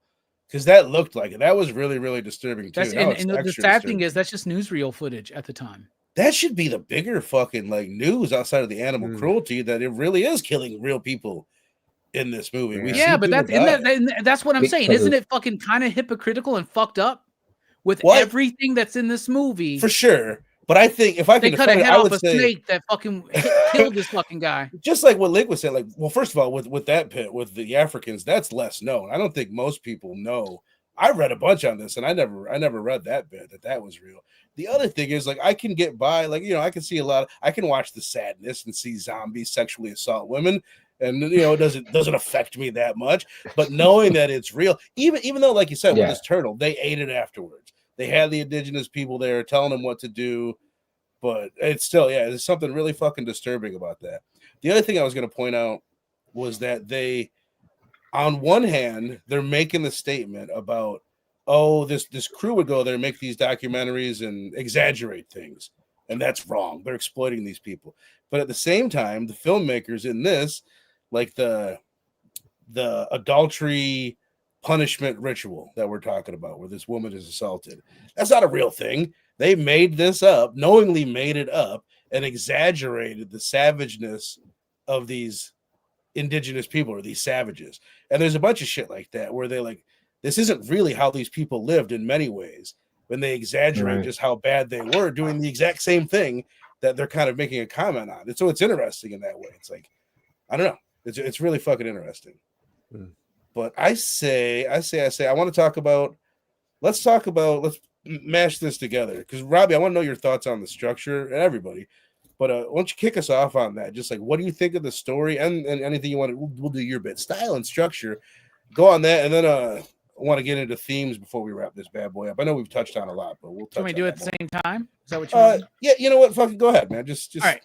because that looked like it. That was really, really disturbing too. That's Now and it's the extra sad thing disturbing. is that's just newsreel footage at the time. That should be the bigger fucking like news outside of the animal Mm. cruelty that it really is killing real people in this movie. We see Yeah, but people that's what I'm saying. Because Isn't it fucking kind of hypocritical and fucked up with What? everything that's in this movie? for sure. But I think if I They can cut a defend it, head I off would a say snake that fucking killed this fucking guy. just like what Lick was saying, like, well, first of all, with that pit with the Africans, that's less known. I don't think most people know. I read a bunch on this, and I never read that bit that was real. The other thing is, like, I can get by, like, you know, I can see I can watch the sadness and see zombies sexually assault women, and you know, it doesn't affect me that much. But knowing that it's real, even though, like you said, with this turtle, they ate it afterwards. They had the indigenous people there telling them what to do, but it's still, there's something really fucking disturbing about that. The other thing I was going to point out was that they, on one hand, they're making the statement about, oh, this crew would go there and make these documentaries and exaggerate things, and that's wrong. They're exploiting these people. But at the same time, the filmmakers in this, like the adultery punishment ritual that we're talking about, where this woman is assaulted, that's not a real thing. They made this up, knowingly made it up, and exaggerated the savageness of these indigenous people or these savages. And there's a bunch of shit like that where they're like, this isn't really how these people lived in many ways, when they exaggerate just how bad they were doing the exact same thing that they're kind of making a comment on. And so it's interesting in that way. It's like, I don't know. It's really fucking interesting. But I want to talk about, let's mash this together. Because Robbie, I want to know your thoughts on the structure, and everybody. But why don't you kick us off on that? Just like, what do you think of the story, and anything you want to, we'll do your bit. Style and structure. Go on that, and then I want to get into themes before we wrap this bad boy up. I know we've touched on a lot, but we'll touch on. Can we do it at the same time? Is that what you want? Yeah, you know what? Fucking go ahead, man. Just all right.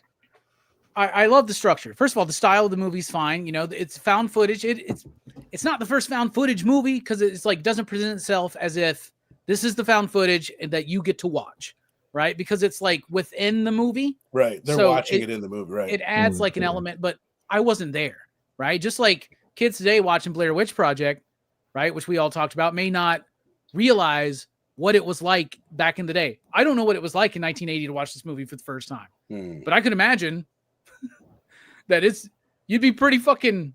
I love the structure. First of all, the style of the movie's fine. You know, it's found footage. It's not the first found footage movie, because it's like doesn't present itself as if this is the found footage that you get to watch, right? Because it's like within the movie. Right. They're watching it in the movie, right? It adds like an element, but I wasn't there, right? Just like kids today watching Blair Witch Project, right, which we all talked about, may not realize what it was like back in the day. I don't know what it was like in 1980 to watch this movie for the first time, but I could imagine that you'd be pretty fucking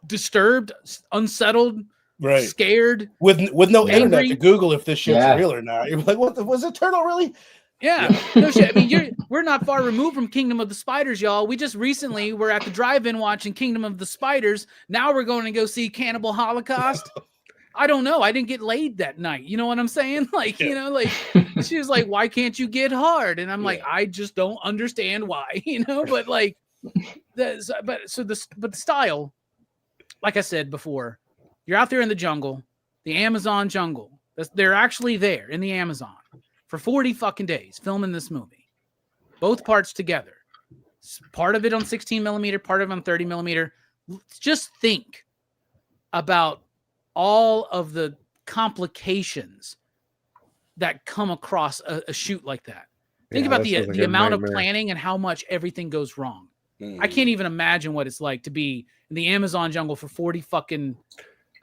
disturbed, unsettled, right, scared, with no angry. internet to Google if this shit's real or not. You're like, was a turtle really? Yeah. No shit. I mean, we're not far removed from Kingdom of the Spiders, y'all. We just recently were at the drive-in watching Kingdom of the Spiders. Now we're going to go see Cannibal Holocaust. I don't know. I didn't get laid that night. You know what I'm saying? Like, you know, like she was like, why can't you get hard? And I'm like, I just don't understand why, you know, but like, but the style, like I said before, you're out there in the jungle, the Amazon jungle. They're actually there in the Amazon for 40 fucking days filming this movie, both parts together. Part of it on 16 millimeter, part of it on 30 millimeter. Just think about all of the complications that come across a shoot like that. Think about the amount of planning and how much everything goes wrong. I can't even imagine what it's like to be in the Amazon jungle for 40 fucking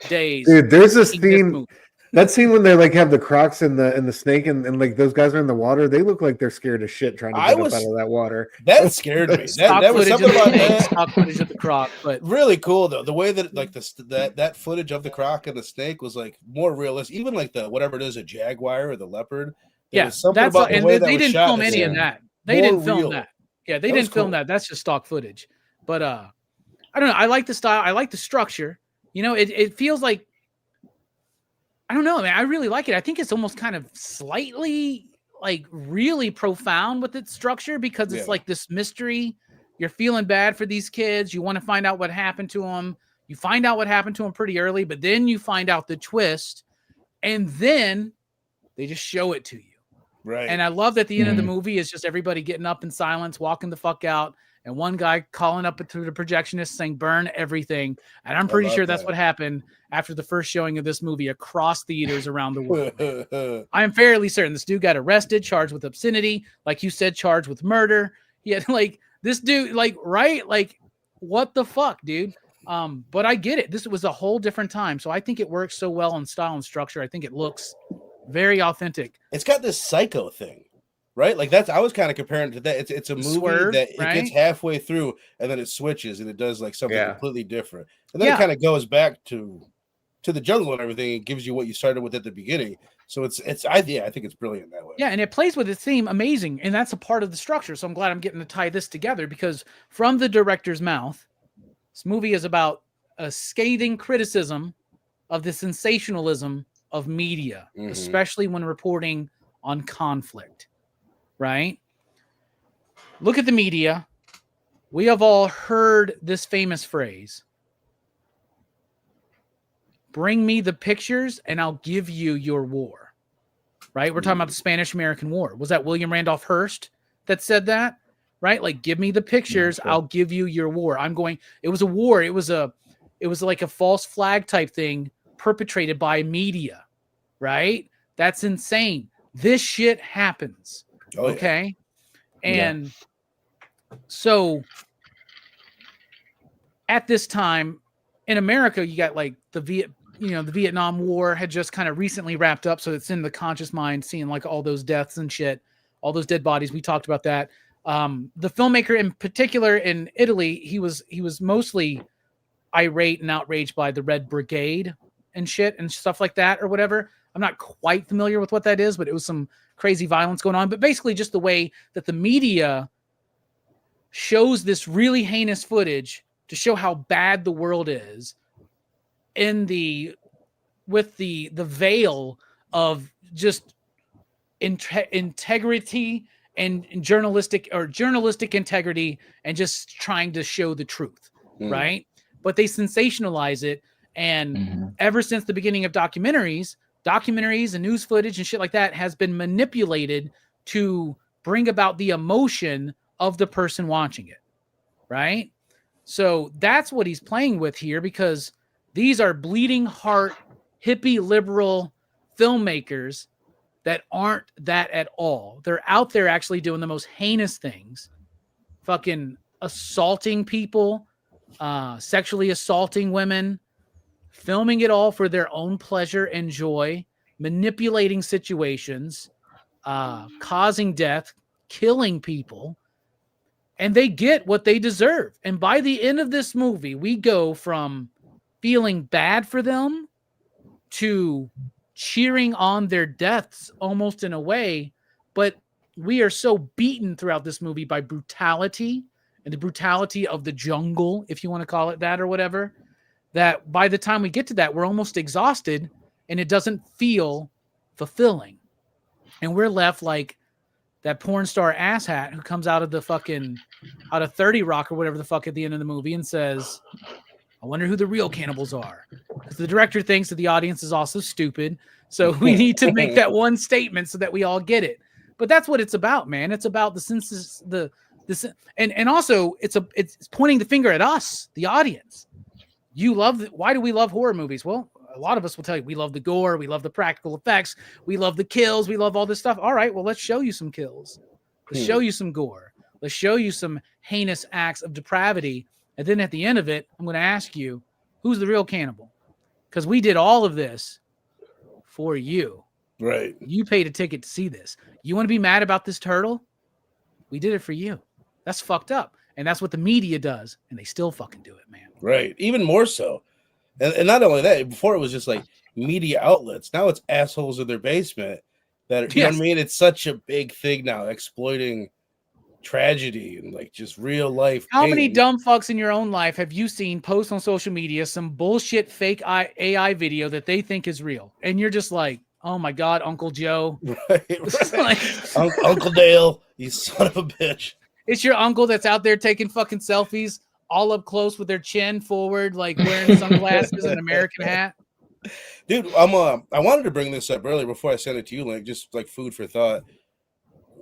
days. Dude, there's this scene. That scene when they like have the crocs and the snake and like those guys are in the water, they look like they're scared as shit trying to get up out of that water. That scared me. That was something about that. Stock footage of the croc, but really cool though. The way that like that footage of the croc and the snake was like more realistic. Even like the whatever it is, a jaguar or the leopard. That's about the way they didn't film any of that. They didn't film that. Yeah, they didn't film that. That's just stock footage. But I don't know. I like the style. I like the structure. You know, it feels like, I don't know, man. I really like it. I think it's almost kind of slightly like really profound with its structure, because it's like this mystery. You're feeling bad for these kids. You want to find out what happened to them. You find out what happened to them pretty early, but then you find out the twist, and then they just show it to you. Right. And I love that the end of the movie is just everybody getting up in silence, walking the fuck out, and one guy calling up to the projectionist saying, burn everything. And I'm pretty sure that's what happened after the first showing of this movie across theaters around the world. I'm fairly certain this dude got arrested, charged with obscenity, like you said, charged with murder. Yeah, like this dude, like, right? Like, what the fuck, dude? But I get it. This was a whole different time. So I think it works so well in style and structure. I think it looks very authentic. It's got this psycho thing, right? Like I was kind of comparing it to that. It's a movie that it gets halfway through and then it switches and it does like something completely different. And then it kind of goes back to the jungle and everything. It gives you what you started with at the beginning. So I think it's brilliant that way. Yeah, and it plays with its theme amazing. And that's a part of the structure. So I'm glad I'm getting to tie this together, because from the director's mouth, this movie is about a scathing criticism of the sensationalism of media, Mhm. especially when reporting on conflict, right? Look at the media. We have all heard this famous phrase: bring me the pictures and I'll give you your war, right? We're talking about the Spanish-American War. Was that William Randolph Hearst that said that, right? Like, give me the pictures, I'll give you your war. It was a war. It was like a false flag type thing perpetrated by media, right? That's insane. This shit happens. Oh, yeah. Okay. And so at this time in America, you got like the Vietnam War had just kind of recently wrapped up. So it's in the conscious mind, seeing like all those deaths and shit, all those dead bodies. We talked about that. The filmmaker in particular in Italy, he was mostly irate and outraged by the Red Brigade and shit and stuff like that or whatever. I'm not quite familiar with what that is, but it was some crazy violence going on. But basically just the way that the media shows this really heinous footage to show how bad the world is with the veil of just integrity and journalistic integrity and just trying to show the truth, right? But they sensationalize it. And ever since the beginning of documentaries and news footage and shit like that has been manipulated to bring about the emotion of the person watching it, right? So that's what he's playing with here, because these are bleeding heart, hippie liberal filmmakers that aren't that at all. They're out there actually doing the most heinous things, fucking assaulting people, sexually assaulting women, filming it all for their own pleasure and joy, manipulating situations, causing death, killing people, and they get what they deserve. And by the end of this movie, we go from feeling bad for them to cheering on their deaths almost in a way, but we are so beaten throughout this movie by brutality and the brutality of the jungle, if you want to call it that or whatever, that by the time we get to that, we're almost exhausted and it doesn't feel fulfilling. And we're left like that porn star asshat who comes out of 30 Rock or whatever the fuck at the end of the movie and says, I wonder who the real cannibals are. Because the director thinks that the audience is also stupid. So we need to make that one statement so that we all get it. But that's what it's about, man. It's about the census, and also it's pointing the finger at us, the audience. Why do we love horror movies? Well, a lot of us will tell you we love the gore, we love the practical effects, we love the kills, we love all this stuff. All right, well, let's show you some kills. Let's show you some gore. Let's show you some heinous acts of depravity. And then at the end of it, I'm going to ask you, who's the real cannibal? Because we did all of this for you. Right. You paid a ticket to see this. You want to be mad about this turtle? We did it for you. That's fucked up. And that's what the media does. And they still fucking do it, man. Right. Even more so. And not only that, before it was just like media outlets. Now it's assholes in their basement that, you know what I mean? It's such a big thing now, exploiting tragedy and like just real life. How many dumb fucks in your own life have you seen post on social media some bullshit fake AI video that they think is real? And you're just like, oh my God, Uncle Joe. Right. Like, Uncle Dale, you son of a bitch. It's your uncle that's out there taking fucking selfies all up close with their chin forward, like wearing sunglasses and an American hat. Dude, I wanted to bring this up earlier before I sent it to you, Link, just like food for thought.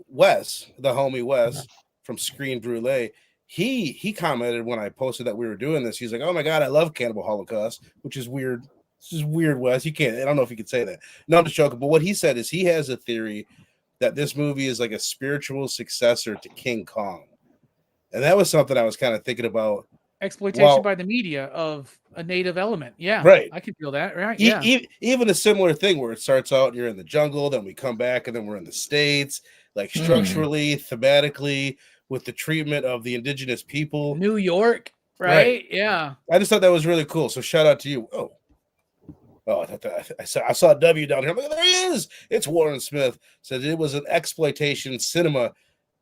Wes, the homie Wes from Screen Brulee, he commented when I posted that we were doing this. He's like, "Oh my God, I love Cannibal Holocaust," which is weird. This is weird, Wes. You can't. I don't know if you could say that. No, I'm just joking. But what he said is he has a theory that this movie is like a spiritual successor to King Kong, and that was something I was kind of thinking about. Exploitation by the media of a native element. Yeah, right. I can feel that. Right. Yeah. Even a similar thing where it starts out, you're in the jungle, then we come back, and then we're in the States. Like structurally, thematically, with the treatment of the indigenous people. New York, right? Yeah. I just thought that was really cool. So shout out to you. I saw W down here. I'm like, there he is. It's Warren Smith. Said it was an exploitation cinema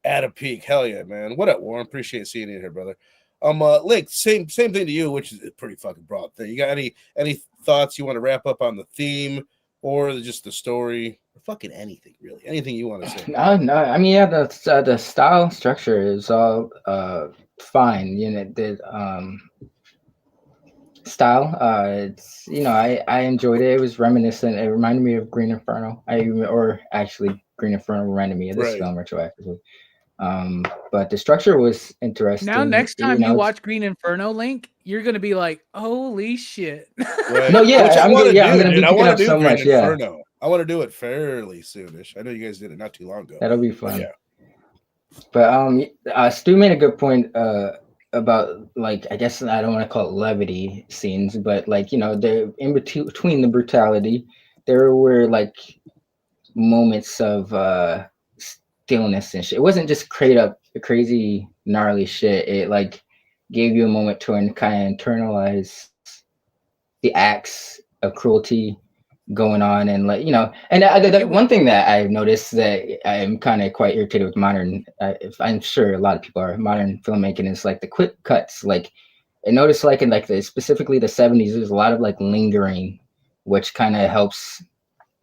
at a peak. Hell yeah, man. What up, Warren? Appreciate seeing you here, brother. Link, same thing to you, which is a pretty fucking broad thing. You got any thoughts you want to wrap up on the theme or just the story, or fucking anything really, anything you want to say. No. I mean, yeah, the style structure is all fine. You know, the style. It's I enjoyed it. It was reminiscent. It reminded me of Green Inferno. Green Inferno reminded me of this Right. film retroactively. But the structure was interesting. Now, next time you it's- watch Green Inferno, Link, you're gonna be like, "Holy shit!" Right. No, yeah, Which I'm wanna gonna be dude. I picking want up to do so Green much. Yeah, Inferno. I want to do it fairly soonish. I know you guys did it not too long ago. that'll be But fun. yeah. But Stu made a good point about, like, I guess I don't want to call it levity scenes, but like the in between the brutality, there were like moments of stillness and shit. It wasn't just crazy gnarly shit. It like gave you a moment to kind of internalize the acts of cruelty going on, and like and the one thing that I've noticed that I'm kind of quite irritated with modern, if I'm sure a lot of people are, modern filmmaking, is like the quick cuts. Like I noticed, like in like specifically the 70s, there's a lot of like lingering, which kind of helps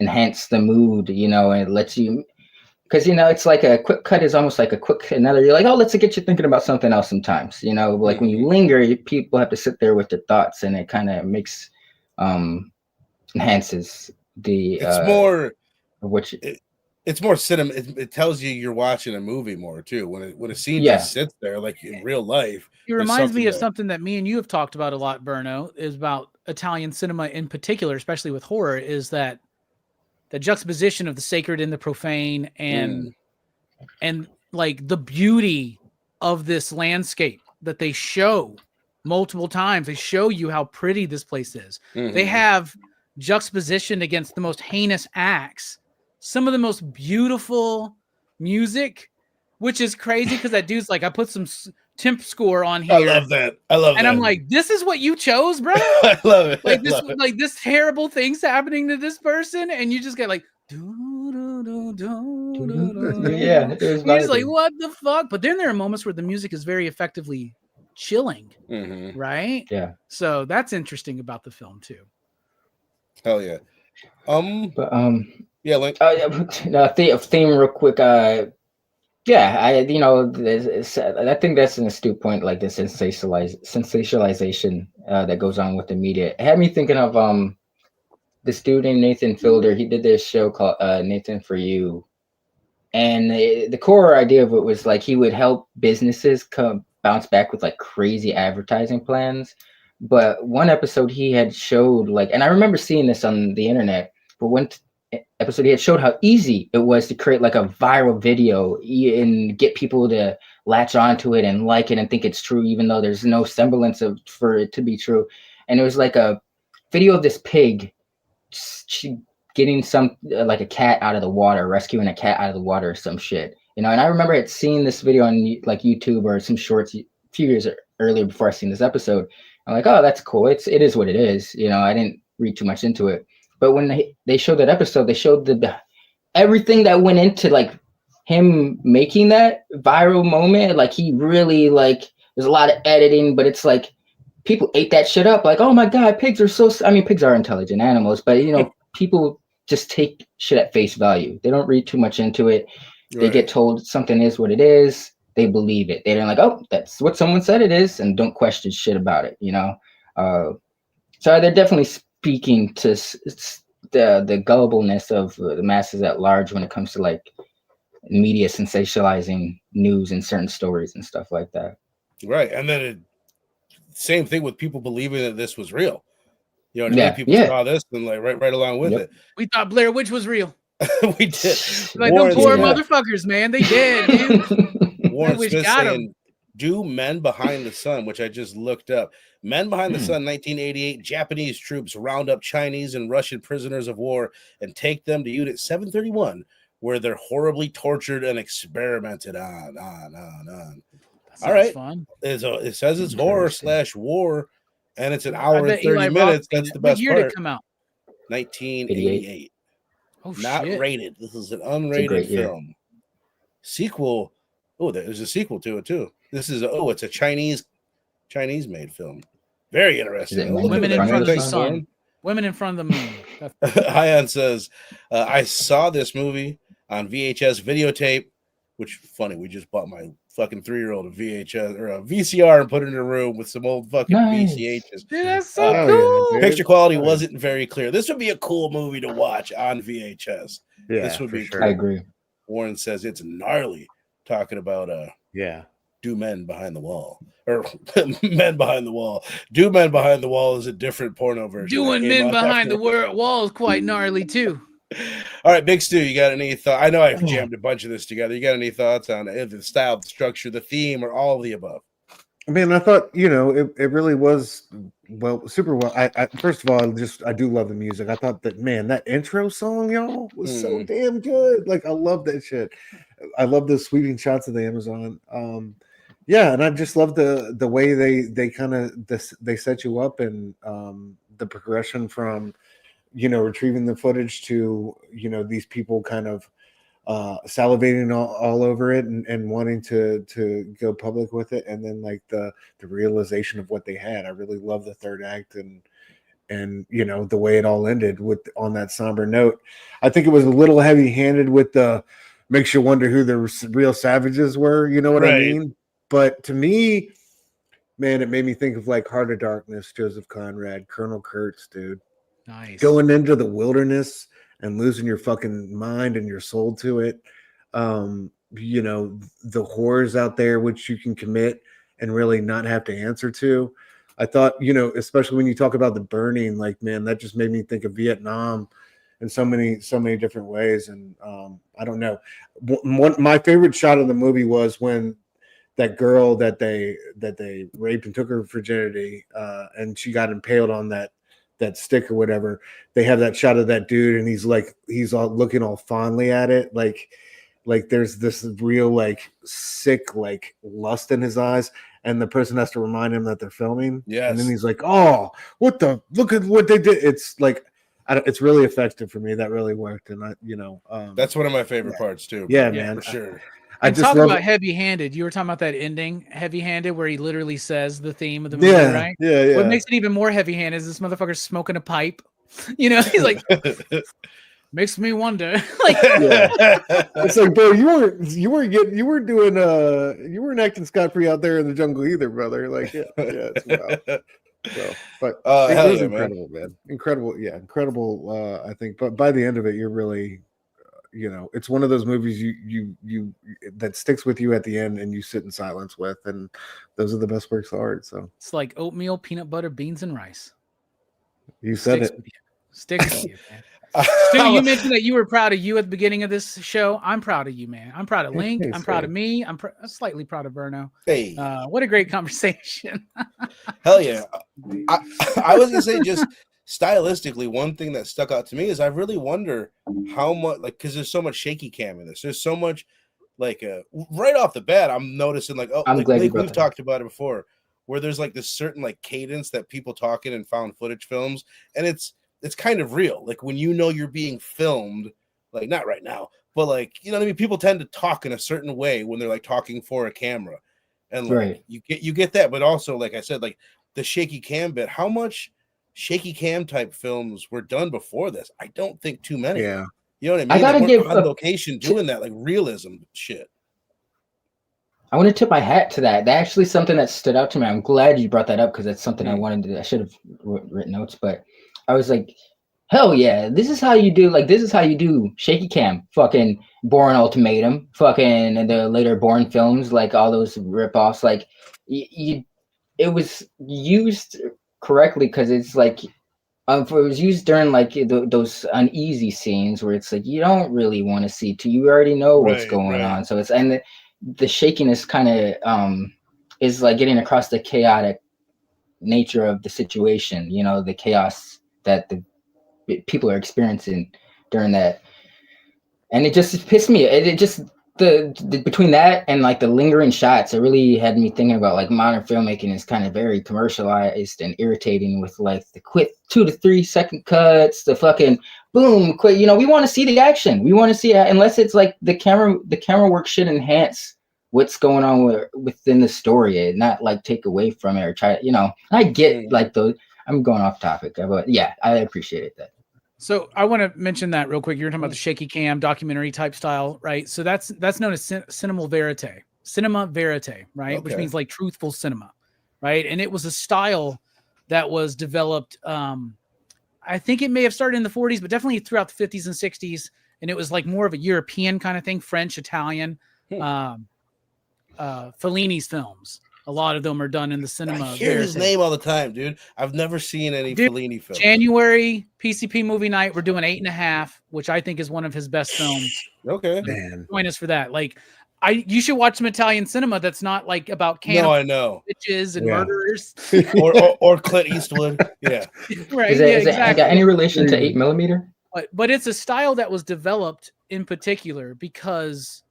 enhance the mood, and it lets you, because it's like a quick cut is almost like a quick another. You're like, oh, let's get you thinking about something else. Sometimes, like when you linger, people have to sit there with their thoughts, and it kind of makes enhances the It's more which it's more cinema. It tells you you're watching a movie more too. When a scene Yeah. just sits there, like in real life. It reminds me of something that me and you have talked about a lot, Berno, is about Italian cinema in particular, especially with horror, is that the juxtaposition of the sacred and the profane, and like the beauty of this landscape that they show multiple times. They show you how pretty this place is. They have juxtapositioned against the most heinous acts some of the most beautiful music, which is crazy because that dude's like, I put some temp score on here. I love that. And I'm like, this is what you chose, bro? I love it. Like this, like this terrible thing's happening to this person, and you just get like, yeah, you're just like, what the fuck? But then there are moments where the music is very effectively chilling, right? Yeah. So that's interesting about the film too. Hell yeah. But yeah, Link. Theme real quick. Yeah, I think that's an astute point, like the sensationalization that goes on with the media. It had me thinking of this dude named Nathan Fielder. He did this show called Nathan For You, and the core idea of it was like he would help businesses bounce back with like crazy advertising plans. But one episode he had showed like, and I remember seeing this on the internet, but one episode he had showed how easy it was to create like a viral video and get people to latch onto it and like it and think it's true, even though there's no semblance for it to be true. And it was like a video of this pig getting some like a cat out of the water, rescuing a cat out of the water or some shit, And I remember had seen this video on like YouTube or some shorts a few years earlier before I seen this episode. I'm like, oh, that's cool. It is what it is. I didn't read too much into it. But when they showed that episode, they showed everything that went into like him making that viral moment. Like he really there's a lot of editing, but it's like people ate that shit up. Like, oh my God, pigs are intelligent animals, but people just take shit at face value. They don't read too much into it. Right. They get told something is what it is. They believe it. They're like, oh, that's what someone said it is, and don't question shit about it. So they're definitely speaking to the gullibleness of the masses at large when it comes to like media sensationalizing news and certain stories and stuff like that. Right, and then same thing with people believing that this was real. People saw this and like right along with it. We thought Blair Witch was real. We did. Like them poor motherfuckers, man. They did, dude. Warren Smith saying, do Men Behind the Sun, which I just looked up. Men Behind the Sun, 1988, Japanese troops round up Chinese and Russian prisoners of war and take them to Unit 731, where they're horribly tortured and experimented on. All right. Fun. It says it's horror/war, and it's an hour and 30 minutes. That's the best part. What year did it come out? 1988. Oh, not shit. rated. This is an unrated film. Sequel. Oh, there's a sequel to it too. This is it's a Chinese made film. Very interesting. Women in Front of the Sun. Women in Front of the Moon. Ion says, I saw this movie on VHS videotape, which funny, we just bought my fucking 3-year-old a VHS or a VCR and put it in a room with some old fucking Nice. VCHs. Dude, that's so Oh, cool. yeah, Picture quality Nice. wasn't very clear. This would be a cool movie to watch on VHS. Yeah, This would for be sure. cool. I agree. Warren says it's gnarly, talking about Yeah. Do Men Behind the Wall or Men Behind the Wall. Do Men Behind the Wall is a different porno version. Doing Men Behind the Wall is quite gnarly too. All right, Big Stu, you got any thoughts? I know I've jammed a bunch of this together. You got any thoughts on the style, the structure, the theme, or all of the above? Man, I thought, it really was super well. I first of all, I do love the music. I thought that intro song, y'all, was so damn good. Like, I love that shit. I love the sweeping shots of the Amazon. Yeah, and I just love the way they kind of they set you up, and the progression from retrieving the footage to these people kind of salivating all over it and wanting to go public with it, and then like the realization of what they had. I really love the third act and the way it all ended on that somber note. I think it was a little heavy-handed with the makes you wonder who the real savages were, you know what I mean? But to me, man, it made me think of like Heart of Darkness, Joseph Conrad, Colonel Kurtz, dude. Nice. Going into the wilderness and losing your fucking mind and your soul to it. The horrors out there which you can commit and really not have to answer to. I thought, especially when you talk about the burning, like, man, that just made me think of Vietnam in so many different ways. And I don't know. My favorite shot of the movie was when that girl that they raped and took her virginity, and she got impaled on that stick or whatever. They have that shot of that dude, and he's all looking all fondly at it, like there's this real like sick like lust in his eyes, and the person has to remind him that they're filming. Yes. And then he's like, "Oh, look at what they did." It's like, it's really effective for me. That really worked, and that's one of my favorite parts too. Yeah, man, for sure. I And just talk love about heavy-handed. You were talking about that ending, heavy-handed, where he literally says the theme of the movie, right? Yeah. What makes it even more heavy-handed is this motherfucker smoking a pipe. He's like, makes me wonder. Like, it's like, bro, you weren't acting scot-free out there in the jungle either, brother. Like, it's wild. So, but it was incredible, man. Incredible. I think, but by the end of it, you're really. It's one of those movies you that sticks with you at the end and you sit in silence with, and those are the best works of art. So it's like oatmeal, peanut butter, beans, and rice. You said it. Sticks with you, man. Stu, you mentioned that you were proud of you at the beginning of this show. I'm proud of you, man. I'm proud of Link. I'm proud of me. I'm slightly proud of Verno. Hey, what a great conversation. Hell yeah. I was gonna say, just stylistically, one thing that stuck out to me is I really wonder how much, like, because there's so much shaky cam in this. There's so much, like, right off the bat, I'm noticing, like, we've talked about it before, where there's like this certain like cadence that people talk in found footage films, and it's kind of real. Like, when you're being filmed, like, not right now, but like, what I mean, people tend to talk in a certain way when they're like talking for a camera, and like you get that, but also, like I said, like the shaky cam bit, how much shaky cam type films were done before this? I don't think too many. Yeah. You know what I mean? I gotta give on location doing that, like, realism shit. I want to tip my hat to that. That's actually something that stood out to me. I'm glad you brought that up, because that's something I should have written notes, but I was like, hell yeah, this is how you do shaky cam. Fucking Bourne Ultimatum, fucking the later Bourne films, like all those ripoffs, like it was used correctly, because it's like it was used during like those uneasy scenes where it's like you don't really want to see you already know what's going on. So it's, and the shakiness kind of is like getting across the chaotic nature of the situation, the chaos that the people are experiencing during that. And it just pissed me. It just the between that and like the lingering shots, it really had me thinking about like modern filmmaking is kind of very commercialized and irritating, with like the quick 2 to 3 second cuts, the fucking boom quick. We want to see the action. We want to see it, unless it's like the camera work should enhance what's going on within the story, and not like take away from it or try. I get like those. I'm going off topic, but yeah, I appreciated that. So I want to mention that real quick. You're talking about the shaky cam documentary type style, right? So that's known as cinema verite, right? Which Okay. means like truthful cinema, right? And it was a style that was developed. I think it may have started in the 40s, but definitely throughout the 50s and 60s. And it was like more of a European kind of thing, French, Italian. Fellini's films. A lot of them are done in the cinema. I hear his name all the time, dude. I've never seen any Fellini films. January PCP movie night. We're doing 8.5, which I think is one of his best films. Okay, Man. Join us for that. Like, you should watch some Italian cinema that's not like about cannibals, I know, bitches and Yeah. murderers, or Clint Eastwood. Yeah, right? Is it got any relation to 8mm? But it's a style that was developed in particular because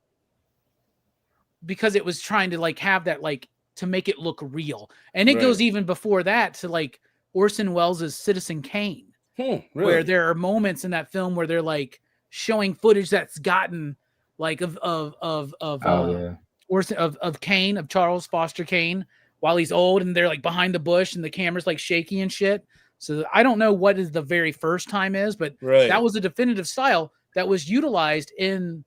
it was trying to like have that like to make it look real, and it goes even before that to like Orson Welles' Citizen Kane, really? where there are moments in that film where they're like showing footage that's gotten like of Kane, of Charles Foster Kane, while he's old, and they're like behind the bush and the camera's like shaky and shit. So I don't know what is the very first time is, but that was a definitive style that was utilized in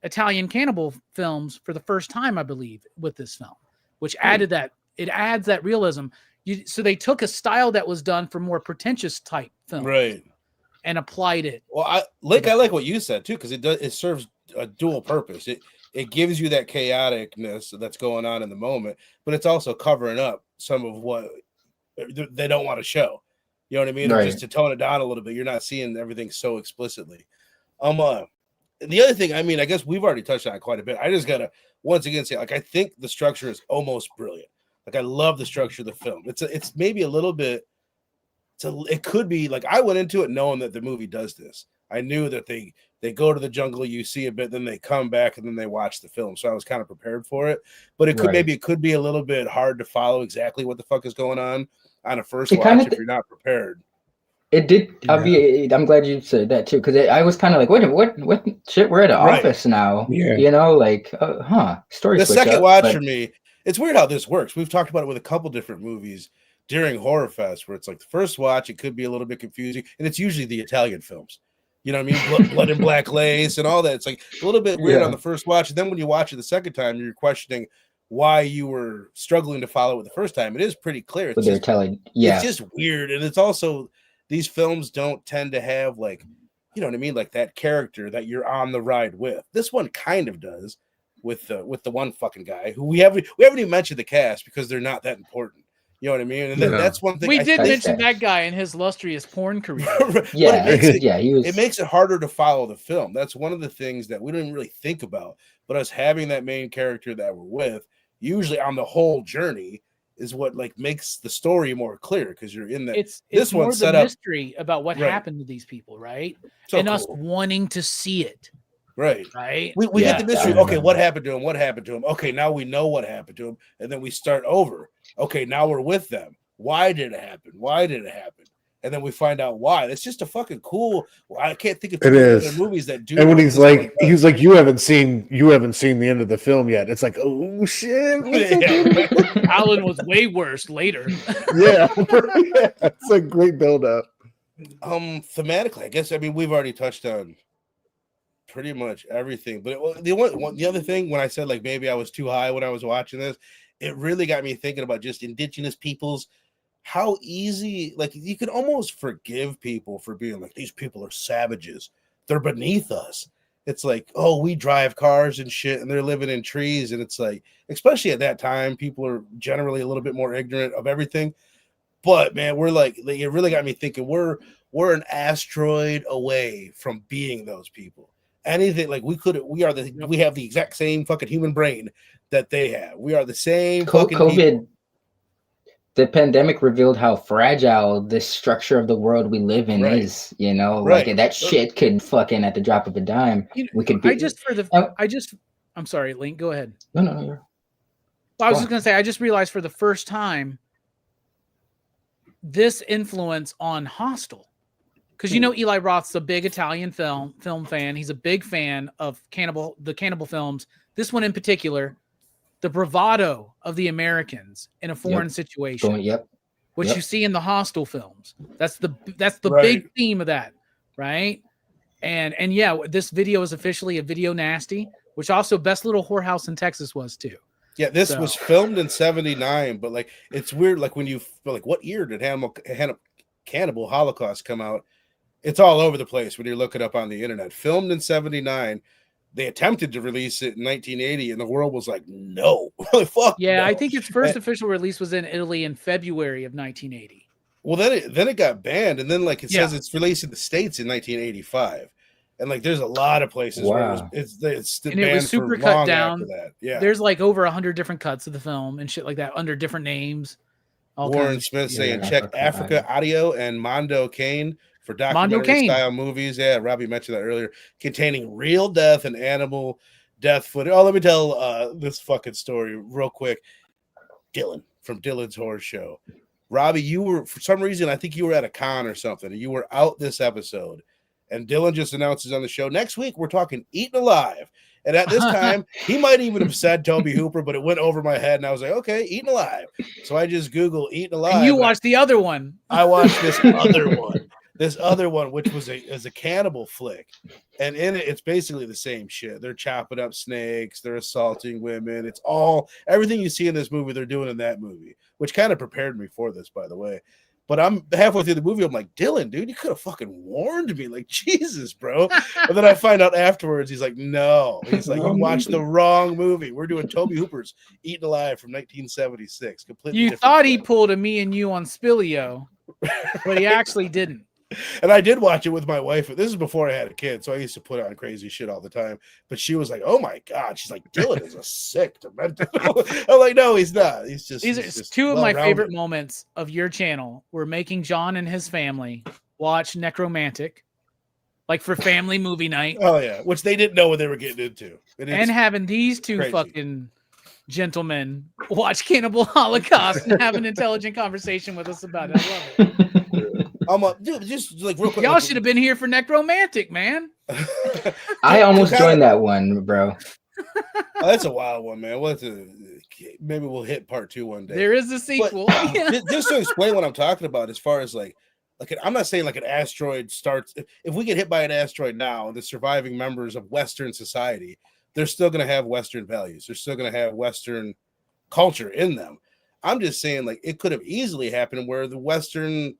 Italian cannibal films for the first time, I believe, with this film, which added that. It adds that realism. So they took a style that was done for more pretentious type films, and applied it. Well, I like what you said too, because it serves a dual purpose. It gives you that chaoticness that's going on in the moment, but it's also covering up some of what they don't want to show. You know what I mean? Or just to tone it down a little bit. You're not seeing everything so explicitly. The other thing, I mean, I guess we've already touched on it quite a bit. I just gotta once again say, like, I think the structure is almost brilliant. Like, I love the structure of the film. It's maybe a little bit. It could be like I went into it knowing that the movie does this. I knew that they go to the jungle, you see a bit, then they come back and then they watch the film. So I was kind of prepared for it. But it could be a little bit hard to follow exactly what the fuck is going on a first watch if you're not prepared. It did. I'm glad you said that too, because I was kind of like, what shit? We're at an office now. Yeah. You know, like, story. The second watch for me, it's weird how this works. We've talked about it with a couple different movies during Horror Fest, where it's like the first watch, it could be a little bit confusing, and it's usually the Italian films. You know what I mean? Blood and Black Lace and all that. It's like a little bit weird on the first watch, and then when you watch it the second time, you're questioning why you were struggling to follow it the first time. It is pretty clear. It's just, it's just weird, and it's also these films don't tend to have like, you know what I mean, like that character that you're on the ride with. This one kind of does with the one fucking guy who we haven't even mentioned the cast because they're not that important. You know what I mean? And that's one thing we did mention that guy in his illustrious porn career. It makes it harder to follow the film. That's one of the things that we don't even really think about. But us having that main character that we're with, usually on the whole journey, is what like makes the story more clear because you're in that. It's more the mystery about what happened to these people, right? So and us wanting to see it. Right. We get the mystery. Okay, what happened to him? What happened to him? Okay, now we know what happened to him, and then we start over. Okay, now we're with them. Why did it happen? Why did it happen? And then we find out why. That's just a fucking cool. I can't think of other movies that do. And when he's like, you haven't seen the end of the film yet. It's like, oh shit. Alan was way worse later. It's a great build up. Thematically, I guess. I mean, we've already touched on pretty much everything. But the other thing, when I said like maybe I was too high when I was watching this, it really got me thinking about just indigenous peoples. How easy, like you can almost forgive people for being like, these people are savages. They're beneath us. It's like, oh, we drive cars and shit and they're living in trees. And it's like, especially at that time, people are generally a little bit more ignorant of everything. But man, we're like it really got me thinking we're an asteroid away from being those people. Anything like we have the exact same fucking human brain that they have. We are the same fucking COVID. People. The pandemic revealed how fragile this structure of the world we live in is, you know, like that shit could fucking at the drop of a dime. We could be. I'm sorry, Link, go ahead. No. Well, I was just going to say, I just realized for the first time this influence on Hostel. Because you know Eli Roth's a big Italian film fan. He's a big fan of the cannibal films. This one in particular, the bravado of the Americans in a foreign situation. what Yep. you see in the Hostel films. That's the Right. big theme of that, right? And yeah, this video is officially a video nasty, which also best little whorehouse in Texas was too. Yeah, this So- was filmed in '79, but like it's weird. Like when you like, what year did Cannibal Holocaust come out? It's all over the place when you look it up on the internet. Filmed in '79, they attempted to release it in 1980, and the world was like, "No, fuck." Yeah, no. I think its first official release was in Italy in February of 1980. Well, then it got banned, and then like it says Yeah. it's released in the States in 1985, and like there's a lot of places where Wow. it's And banned it was super for cut long down. after that. Yeah, There's like over 100 different cuts of the film and shit like that under different names. All Warren kinds of Smith shit. saying Yeah, check Africa Africa Audio and Mondo Kane for Mondo documentary Kane. style movies. Yeah, Robbie mentioned that earlier, containing real death and animal death footage. Oh, let me tell this fucking story real quick. Dylan from Dylan's Horror Show. Robbie, you were, for some reason, I think you were at a con or something, and you were out this episode. And Dylan just announces on the show, next week we're talking Eaten Alive. And at this time, he might even have said Toby Hooper, but it went over my head, and I was like, okay, Eaten Alive. So I just Googled Eaten Alive. And you watched the other one. I watched this other one, which was a cannibal flick. And in it, it's basically the same shit. They're chopping up snakes, they're assaulting women. It's all everything you see in this movie, they're doing in that movie, which kind of prepared me for this, by the way. But I'm halfway through the movie. I'm like, Dylan, dude, you could have fucking warned me. Like, Jesus, bro. And then I find out afterwards, he's like, no. He's like, you watched the wrong movie. We're doing Toby Hooper's Eaten Alive from 1976. Completely You different thought he film. pulled a me and you on Spillio, but he actually didn't. And I did watch it with my wife. This is before I had a kid, so I used to put on crazy shit all the time. But she was like, "Oh my god!" She's like, "Dylan is a sick, demented." I'm like, "No, he's not. He's just." These he's are just two of my well-rounded." favorite moments of your channel. Were making John and his family watch Necromantic, like for family movie night, Oh yeah, which they didn't know what they were getting into. It is and having these two crazy. fucking gentlemen watch Cannibal Holocaust and have an intelligent conversation with us about it. I love it. dude, just like real quick. Y'all should have been here for Necromantic, man. I almost joined that one, bro. Oh, that's a wild one, man. Maybe we'll hit part 2 one day. There is a sequel. Just to explain what I'm talking about, as far as like I'm not saying like an asteroid starts. If we get hit by an asteroid now, the surviving members of Western society, they're still going to have Western values. They're still going to have Western culture in them. I'm just saying, like, it could have easily happened where the Western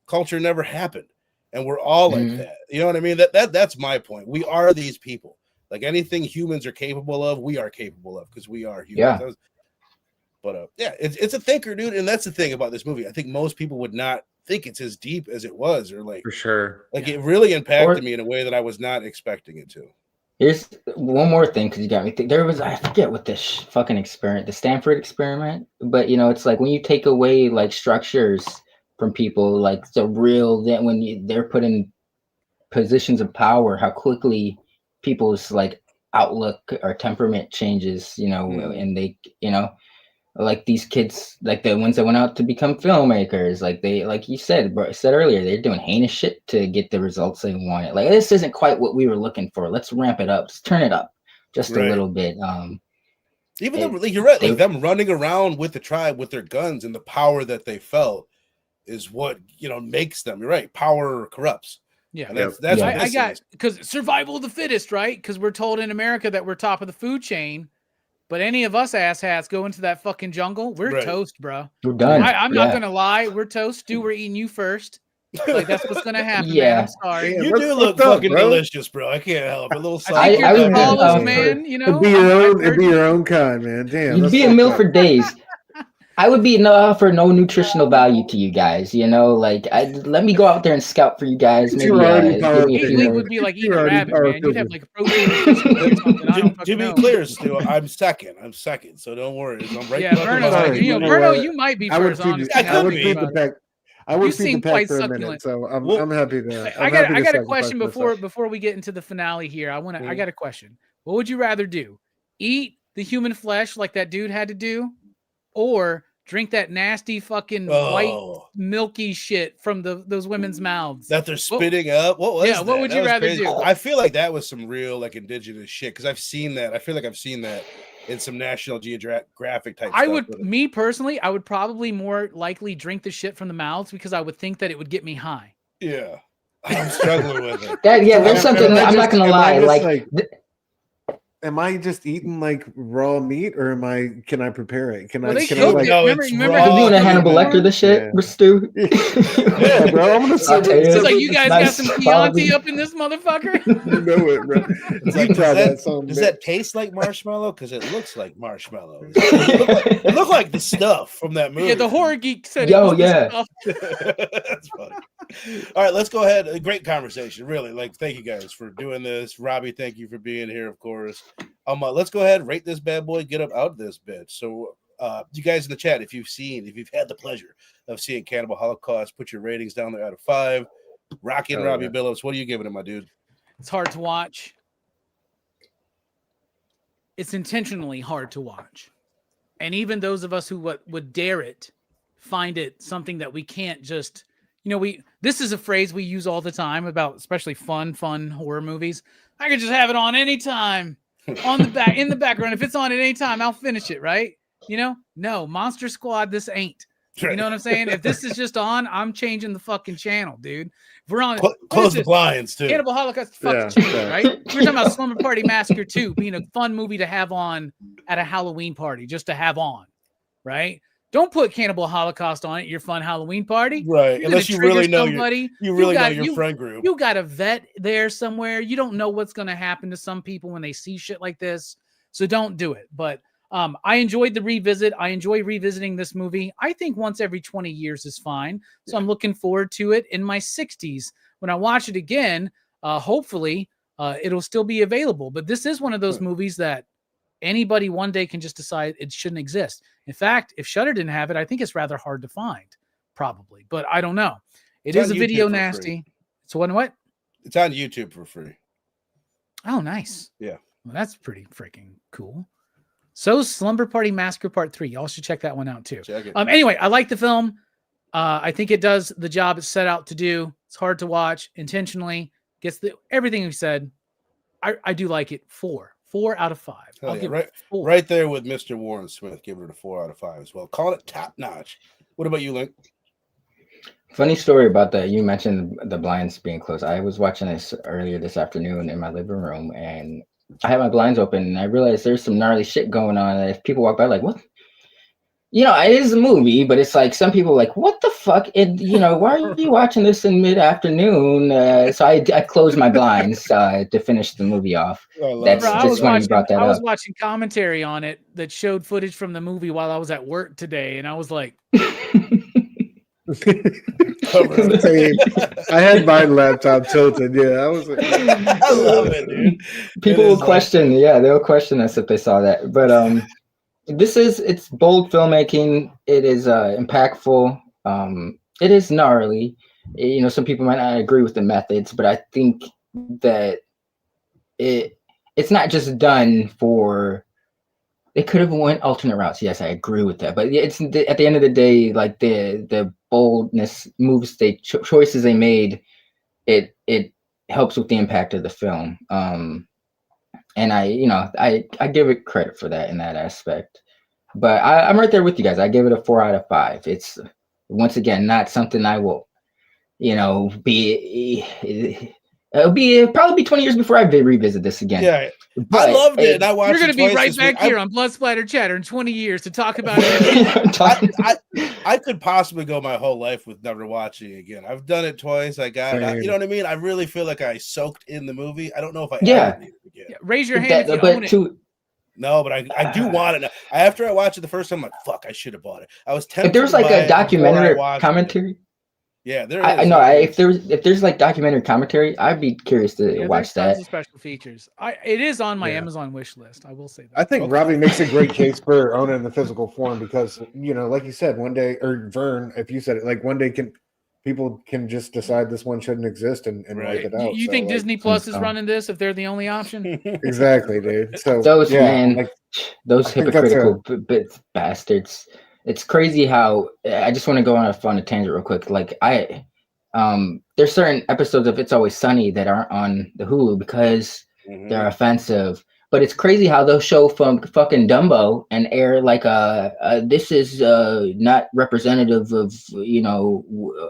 culture never happened, and we're all like that. You know what I mean? That's my point. We are these people. Like anything humans are capable of, we are capable of because we are humans. Yeah. But yeah, it's a thinker, dude, and that's the thing about this movie. I think most people would not think it's as deep as it was, or like For sure. it really impacted me in a way that I was not expecting it to. Here's one more thing, because you got me. There was, I forget what this fucking experiment, the Stanford experiment, but it's like when you take away like structures from people, like the real, that when they're put in positions of power, how quickly people's like outlook or temperament changes, and they, like these kids, like the ones that went out to become filmmakers, like they, like you said earlier, they're doing heinous shit to get the results they wanted. Like, this isn't quite what we were looking for. Let's ramp it up. Let's turn it up just a little bit. Even though you're right, like them running around with the tribe with their guns and the power that they felt is what makes them. You're right. Power corrupts. Yeah, and that's what I got, because survival of the fittest, right? Because we're told in America that we're top of the food chain. But any of us asshats go into that fucking jungle, we're toast, bro. We're done. I'm not gonna lie, we're toast. Stu, we're eating you first. Like that's what's gonna happen. Yeah. Man. I'm sorry. You do look fucking delicious, bro. I can't help it. A little I think you're the would tallest man. It'd be your own kind, man. Damn. You'd be a meal for days. I would be offer no nutritional value to you guys. Like, let me go out there and scout for you guys. Maybe give me a few Eating would be like eating a rabbit, man. You'd have like a protein. To be clear, Stu, I'm second, so don't worry. I'm right. Yeah, Verno, you might be first. I would feed the pack. I would feed the pack for a minute, succulent. so I'm happy to. I got a question before we get into the finale here. I got a question. What would you rather do? Eat the human flesh like that dude had to do, or drink that nasty fucking white milky shit from those women's mouths that they're spitting up? What was that? What would you rather do? I feel like that was some real like indigenous shit because I've seen that. I feel like I've seen that in some National Geographic type I stuff. would, me personally, I would probably more likely drink the shit from the mouths because I would think that it would get me high. Yeah. I'm struggling with it. There's something I'm not gonna lie. Am I just eating like raw meat, or can I prepare it? Can I cook like, it. No, Remember it's you raw. doing a Hannibal Lecter the shit, Stu? Yeah, bro. I'm gonna say It's like you guys got nice some quality. Chianti up in this motherfucker. you know it, bro. It's like, does that taste like marshmallow? Because it looks like marshmallow. It looked like the stuff from that movie. Yeah, the horror geek said Yo, it was yeah. the stuff. That's funny. All right, let's go ahead. A great conversation, really. Like, thank you guys for doing this. Robbie, thank you for being here, of course. Let's go ahead, rate this bad boy, get up out of this bitch. So, you guys in the chat, if you've had the pleasure of seeing Cannibal Holocaust, put your ratings down there out of 5. Rocky and Robbie Billups, what are you giving it, my dude? It's hard to watch. It's intentionally hard to watch. And even those of us who would dare it find it something that we can't just, this is a phrase we use all the time about especially fun horror movies. I could just have it on anytime in the background. If it's on at any time, I'll finish it, right? No, Monster Squad, this ain't. You know what I'm saying? If this is just on, I'm changing the fucking channel, dude. If we're on close the blinds too. Cannibal Holocaust, change, right? We're talking about Slumber Party Massacre 2 being a fun movie to have on at a Halloween party, just to have on, right? Don't put Cannibal Holocaust on at your fun Halloween party, right? Unless you really know your friend group. You got a vet there somewhere. You don't know what's going to happen to some people when they see shit like this, so don't do it. But I enjoyed the revisit. I enjoy revisiting this movie. I think once every 20 years is fine. So I'm looking forward to it in my 60s. When I watch it again, hopefully it'll still be available. But this is one of those movies that anybody one day can just decide it shouldn't exist. In fact, if Shudder didn't have it, I think it's rather hard to find, probably. But I don't know. It's is a video nasty. So what? It's on YouTube for free. Oh, nice. Yeah. Well, that's pretty freaking cool. So Slumber Party Massacre Part 3. Y'all should check that one out too. Check it. Anyway, I like the film. I think it does the job it's set out to do. It's hard to watch intentionally. Gets everything we said. I do like it. 4 out of 5. I'll give it 4. Right there with Mr. Warren Smith. Give it a 4 out of 5 as well. Calling it top notch. What about you, Link? Funny story about that. You mentioned the blinds being closed. I was watching this earlier this afternoon in my living room, and I had my blinds open, and I realized there's some gnarly shit going on. And if people walk by, like, what? It is a movie, but it's like some people are like, what the fuck? Why are you watching this in mid-afternoon? So I closed my blinds to finish the movie off. That's just when you brought that up. I was watching commentary on it that showed footage from the movie while I was at work today, and I was like, I had my laptop tilted. Yeah, I was like, I love it, dude. People will question, they'll question us if they saw that. But it's bold filmmaking. It is impactful. It is gnarly. Some people might not agree with the methods, but I think that it's not just done for. It could have went alternate routes. Yes, I agree with that. But it's at the end of the day, like the boldness, moves, choices they made, it helps with the impact of the film. And I give it credit for that in that aspect. But I'm right there with you guys. I give it a 4 out of 5. It's once again not something I will, be. It'll probably be 20 years before I revisit this again. Yeah, but I loved it. I watched. You're going to be right back here on Blood Splatter Chatter in 20 years to talk about it. I could possibly go my whole life with never watching it again. I've done it twice. I got it. You know what I mean? I really feel like I soaked in the movie. I don't know if I ever need it again. Yeah, raise your hand if you own it. No, but I do want it. After I watched it the first time, I'm like, fuck, I should have bought it. I was tempted. If there was like a documentary commentary. Yeah, there is. I know. If there's like documentary commentary, I'd be curious to watch that. Tons of special features. It is on my Amazon wish list. I will say that. I think Robbie makes a great case for owning the physical form because like you said, one day, or Vern, if you said it, like one day people can just decide this one shouldn't exist and wipe it out. You think Disney Plus is running this if they're the only option? Exactly, dude. So those those hypocritical bastards. It's crazy how I just want to go on a tangent real quick. Like there's certain episodes of It's Always Sunny that aren't on the Hulu because they're offensive, But it's crazy how they'll show from fucking Dumbo and air like this is not representative of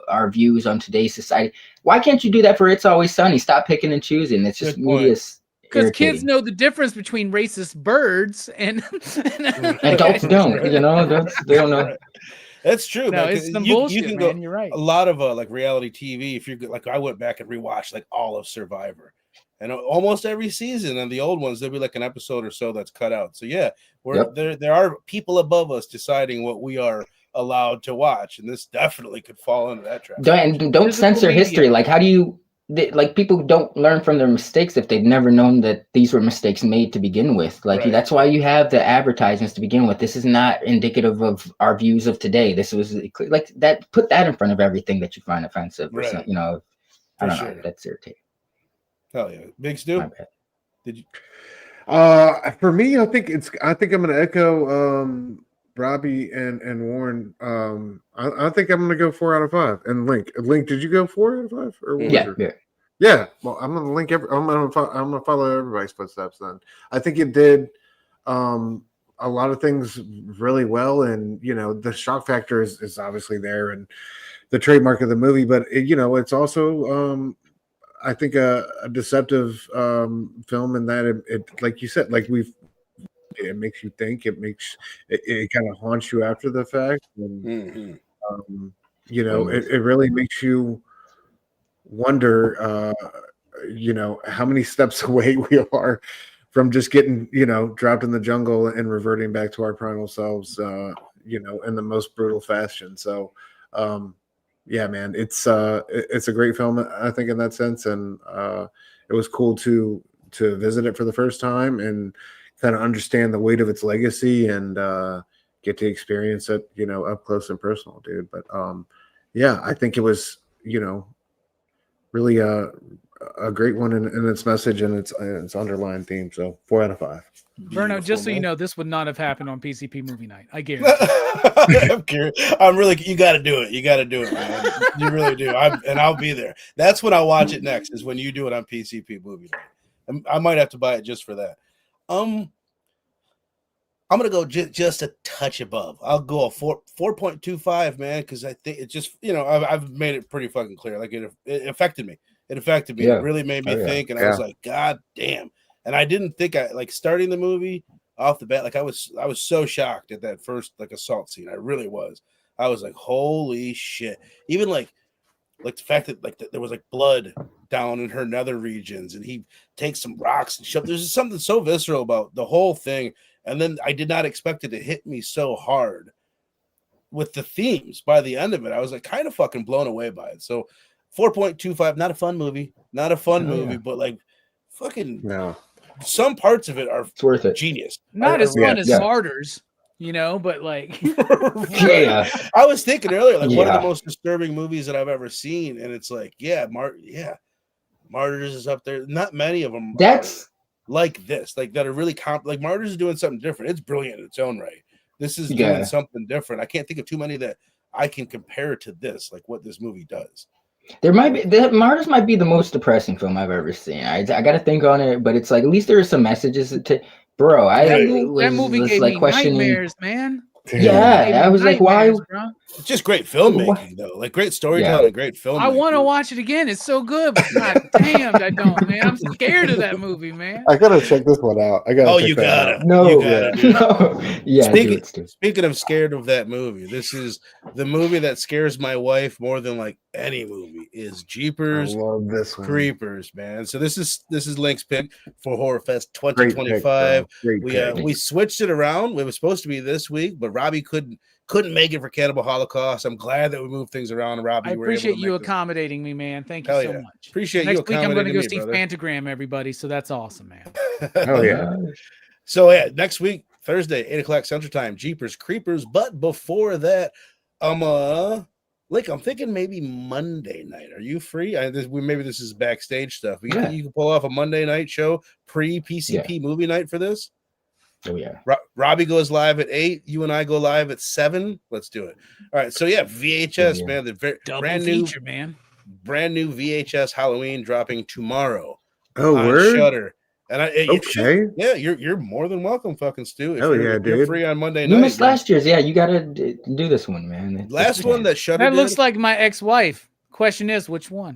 our views on today's society. Why can't you do that for It's Always Sunny? Stop picking and choosing. It's just media. Because kids know the difference between racist birds and adults don't. They don't know. That's true. No, man, it's some bullshit, can man. go You're right. a lot of like reality TV. If you're like, I went back and rewatched like all of Survivor, and almost every season, and the old ones, there'll be like an episode or so that's cut out. So yeah, there are people above us deciding what we are allowed to watch, and this definitely could fall into that trap. Don't censor history. Like, how do you? People don't learn from their mistakes if they've never known that these were mistakes made to begin with. Like, that's why you have the advertisements to begin with. This is not indicative of our views of today. This was like that. Put that in front of everything that you find offensive. Or something, I don't know. That's irritating. Hell yeah, Big Stu. Did you? For me, I think I'm going to echo Robbie and Warren. I think I'm going to go 4 out of 5. And Link, did you go 4 out of 5? Or yeah. Well, I'm going to I'm going to follow everybody's footsteps. Then I think it did a lot of things really well, and the shock factor is obviously there, and the trademark of the movie. But it's also I think a deceptive film in that it like you said, like it makes you think. It kind of haunts you after the fact, and it really makes you wonder. How many steps away we are from just getting dropped in the jungle and reverting back to our primal selves. In the most brutal fashion. So, yeah, man, it's a great film, I think, in that sense, and it was cool to visit it for the first time and kind of understand the weight of its legacy and get to experience it, up close and personal, dude. But yeah, I think it was, really a great one in its message and its underlying theme. So 4 out of 5. Verno, just so you know, this would not have happened on PCP movie night. I guarantee. I'm curious. You got to do it. You got to do it, man. You really do. I'll be there. That's when I'll watch it next. Is when you do it on PCP movie night. I might have to buy it just for that. I'm gonna go just a touch above. I'll go a 4.25, man, because I think it just I've made it pretty fucking clear. Like it affected me. It affected me. Yeah. It really made me think, and I was like, God damn. And I didn't think starting the movie off the bat. Like I was so shocked at that first assault scene. I really was. I was like, holy shit. Even like the fact that there was blood down in her nether regions, and he takes some rocks and shove. There's just something so visceral about the whole thing. And then I did not expect it to hit me so hard with the themes. By the end of it, I was kind of fucking blown away by it. So 4.25, not a fun movie, but fucking no. Some parts of it are worth it. Genius. Not as fun as Martyrs, but yeah. I was thinking earlier, one of the most disturbing movies that I've ever seen, and it's Martyrs is up there. Not many of them. That's like this, that are really Martyrs is doing something different. It's brilliant in its own right. This is doing something different. I can't think of too many that I can compare to this, what this movie does. Martyrs might be the most depressing film I've ever seen. I got to think on it, but it's at least there are some messages to, bro. That movie gave me nightmares, man. Yeah, I was like, why? Bro. It's just great filmmaking, though. Great storytelling, great filmmaking. I want to watch it again. It's so good, but god damn, I don't, man. I'm scared of that movie, man. I gotta check this one out. You gotta. Yeah. Speaking of scared of that movie, this is the movie that scares my wife more than any movie. Is Jeepers Creepers, man. So this is Link's pick for Horror Fest 2025. We switched it around. It was supposed to be this week, but Robbie couldn't make it for Cannibal Holocaust. I'm glad that we moved things around. Robbie, I appreciate you accommodating me, man. Thank you so much. Appreciate Next you. Next week, I'm going to go see Phantogram, everybody. So that's awesome, man. Oh yeah. So next week, Thursday, 8:00 Central Time, Jeepers Creepers. But before that, I'm thinking maybe Monday night. Are you free? Maybe this is backstage stuff. But you think you can pull off a Monday night show pre-PCP movie night for this? Oh yeah. Robbie goes live at 8. You and I go live at 7. Let's do it. All right. So VHS, man, the brand feature, man. Brand new VHS Halloween dropping tomorrow. Oh, on word? Shudder. And Okay. yeah, you're more than welcome, fucking Stu. If Hell you're, yeah, if you're dude. free on Monday You night. missed last year's. Yeah, you gotta do this one, man. Last one that Shudder That did. looks like my ex-wife. Question is, which one?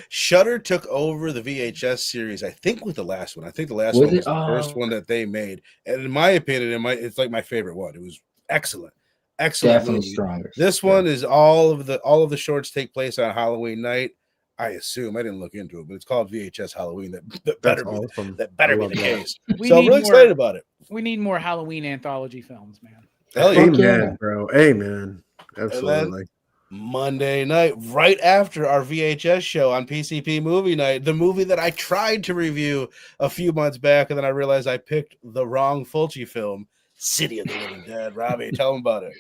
Shudder took over the VHS series, I think, with the last one. I think the last one was the first one that they made, and in my opinion, it's like my favorite one. It was excellent, Definitely movie. stronger. This one is all of the shorts take place on Halloween night. I assume I didn't look into it, but it's called VHS Halloween. That better be awesome. that better be love the that. case. We So I'm need really more- excited about it. We need more Halloween anthology films, man. Hell yeah. Fuck Amen, yeah. bro. Amen. Absolutely. Monday night, right after our VHS show on PCP Movie Night, the movie that I tried to review a few months back, and then I realized I picked the wrong Fulci film, City of the Living Dead. Robbie, tell them about it.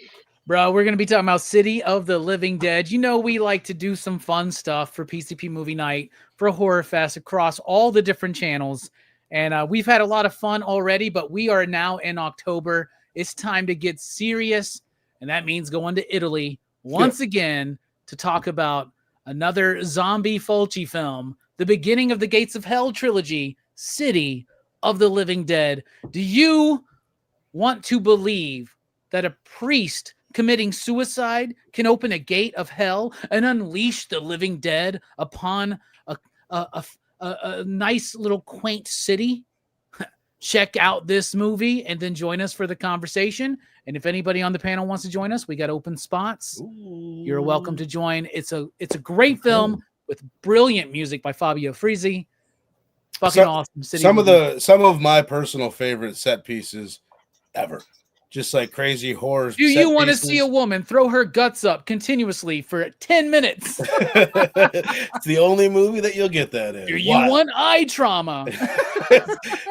Bro, we're going to be talking about City of the Living Dead. You know, we like to do some fun stuff for PCP Movie Night, for Horror Fest across all the different channels. And we've had a lot of fun already, but we are now in October. It's time to get serious. And that means going to Italy once again to talk about another zombie Fulci film, the beginning of the Gates of Hell trilogy, City of the Living Dead. Do you want to believe that a priest committing suicide can open a gate of hell and unleash the living dead upon a nice little quaint city? Check out this movie and then join us for the conversation. And if anybody on the panel wants to join us, we got open spots. Ooh. You're welcome to join. It's a great film with brilliant music by Fabio Frizzi. Fucking awesome. City Some of my personal favorite set pieces ever. Just like crazy horror. Do you want to see a woman throw her guts up continuously for 10 minutes? It's the only movie that you'll get that in. Do you want eye trauma?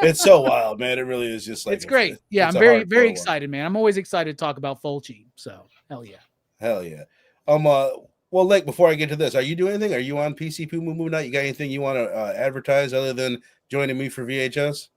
It's so wild, man. It really is just like it's great. Yeah, it's I'm very excited, man. I'm always excited to talk about Fulci. So hell yeah. Hell yeah. Well, Lake, before I get to this, are you doing anything? Are you on PCP Movie Night? You got anything you want to advertise other than joining me for VHS?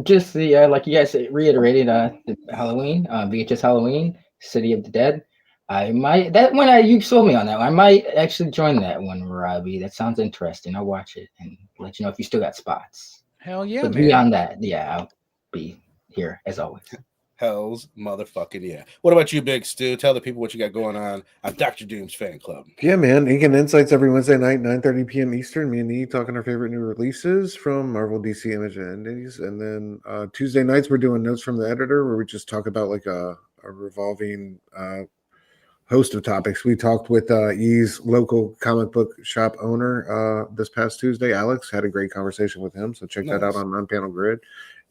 Just like you guys reiterated, the Halloween, VHS Halloween, City of the Dead. You sold me on that one. I might actually join that one, Robbie. That sounds interesting. I'll watch it and let you know if you still got spots. Hell yeah, but man. Beyond that, yeah, I'll be here as always. Hell's motherfucking yeah. What about you, Big Stu? Tell the people what you got going on Dr. Doom's fan club. Yeah, man. Ink and Insights every Wednesday night, 9:30 p.m. Eastern. Me and E talking our favorite new releases from Marvel, DC, Image, and Indies. And then Tuesday nights we're doing Notes from the Editor, where we just talk about like a revolving host of topics. We talked with E's local comic book shop owner this past Tuesday. Alex had a great conversation with him, so check that out on On-Panel Grid.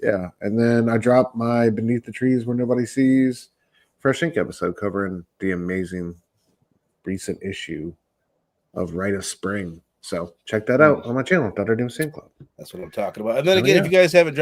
Yeah, and then I dropped my Beneath the Trees Where Nobody Sees Fresh Ink episode covering the amazing recent issue of Rite of Spring. So check that out on my channel, Dr. Doom's Fan Club. That's what I'm talking about. And then again, if you guys haven't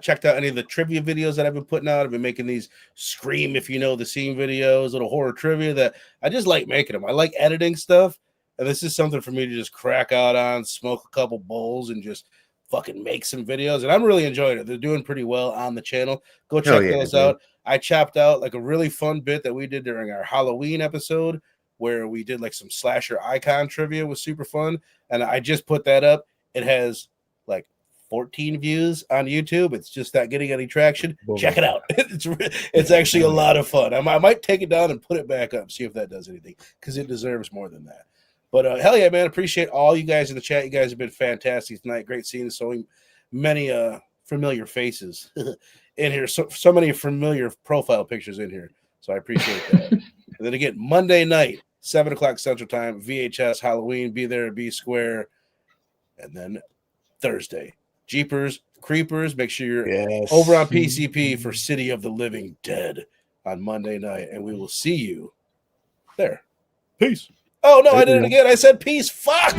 checked out any of the trivia videos that I've been putting out, I've been making these Scream If You Know the Scene videos, little horror trivia that I just like making them. I like editing stuff, and this is something for me to just crack out on, smoke a couple bowls, and just fucking make some videos. And I'm really enjoying it. They're doing pretty well on the channel. Go check those out. I chopped out like a really fun bit that we did during our Halloween episode where we did like some slasher icon trivia. It was super fun. And I just put that up. It has like 14 views on YouTube. It's just not getting any traction. Check it out. It's actually a lot of fun. I might take it down and put it back up, see if that does anything, because it deserves more than that. But hell yeah, man, appreciate all you guys in the chat. You guys have been fantastic tonight. Great seeing so many familiar faces in here. So many familiar profile pictures in here. So I appreciate that. And then again, Monday night, 7 o'clock Central Time, VHS Halloween. Be there, be square. And then Thursday, Jeepers Creepers. Make sure you're over on PCP for City of the Living Dead on Monday night. And we will see you there. Peace. Oh, no, I did it again. I said peace. Fuck.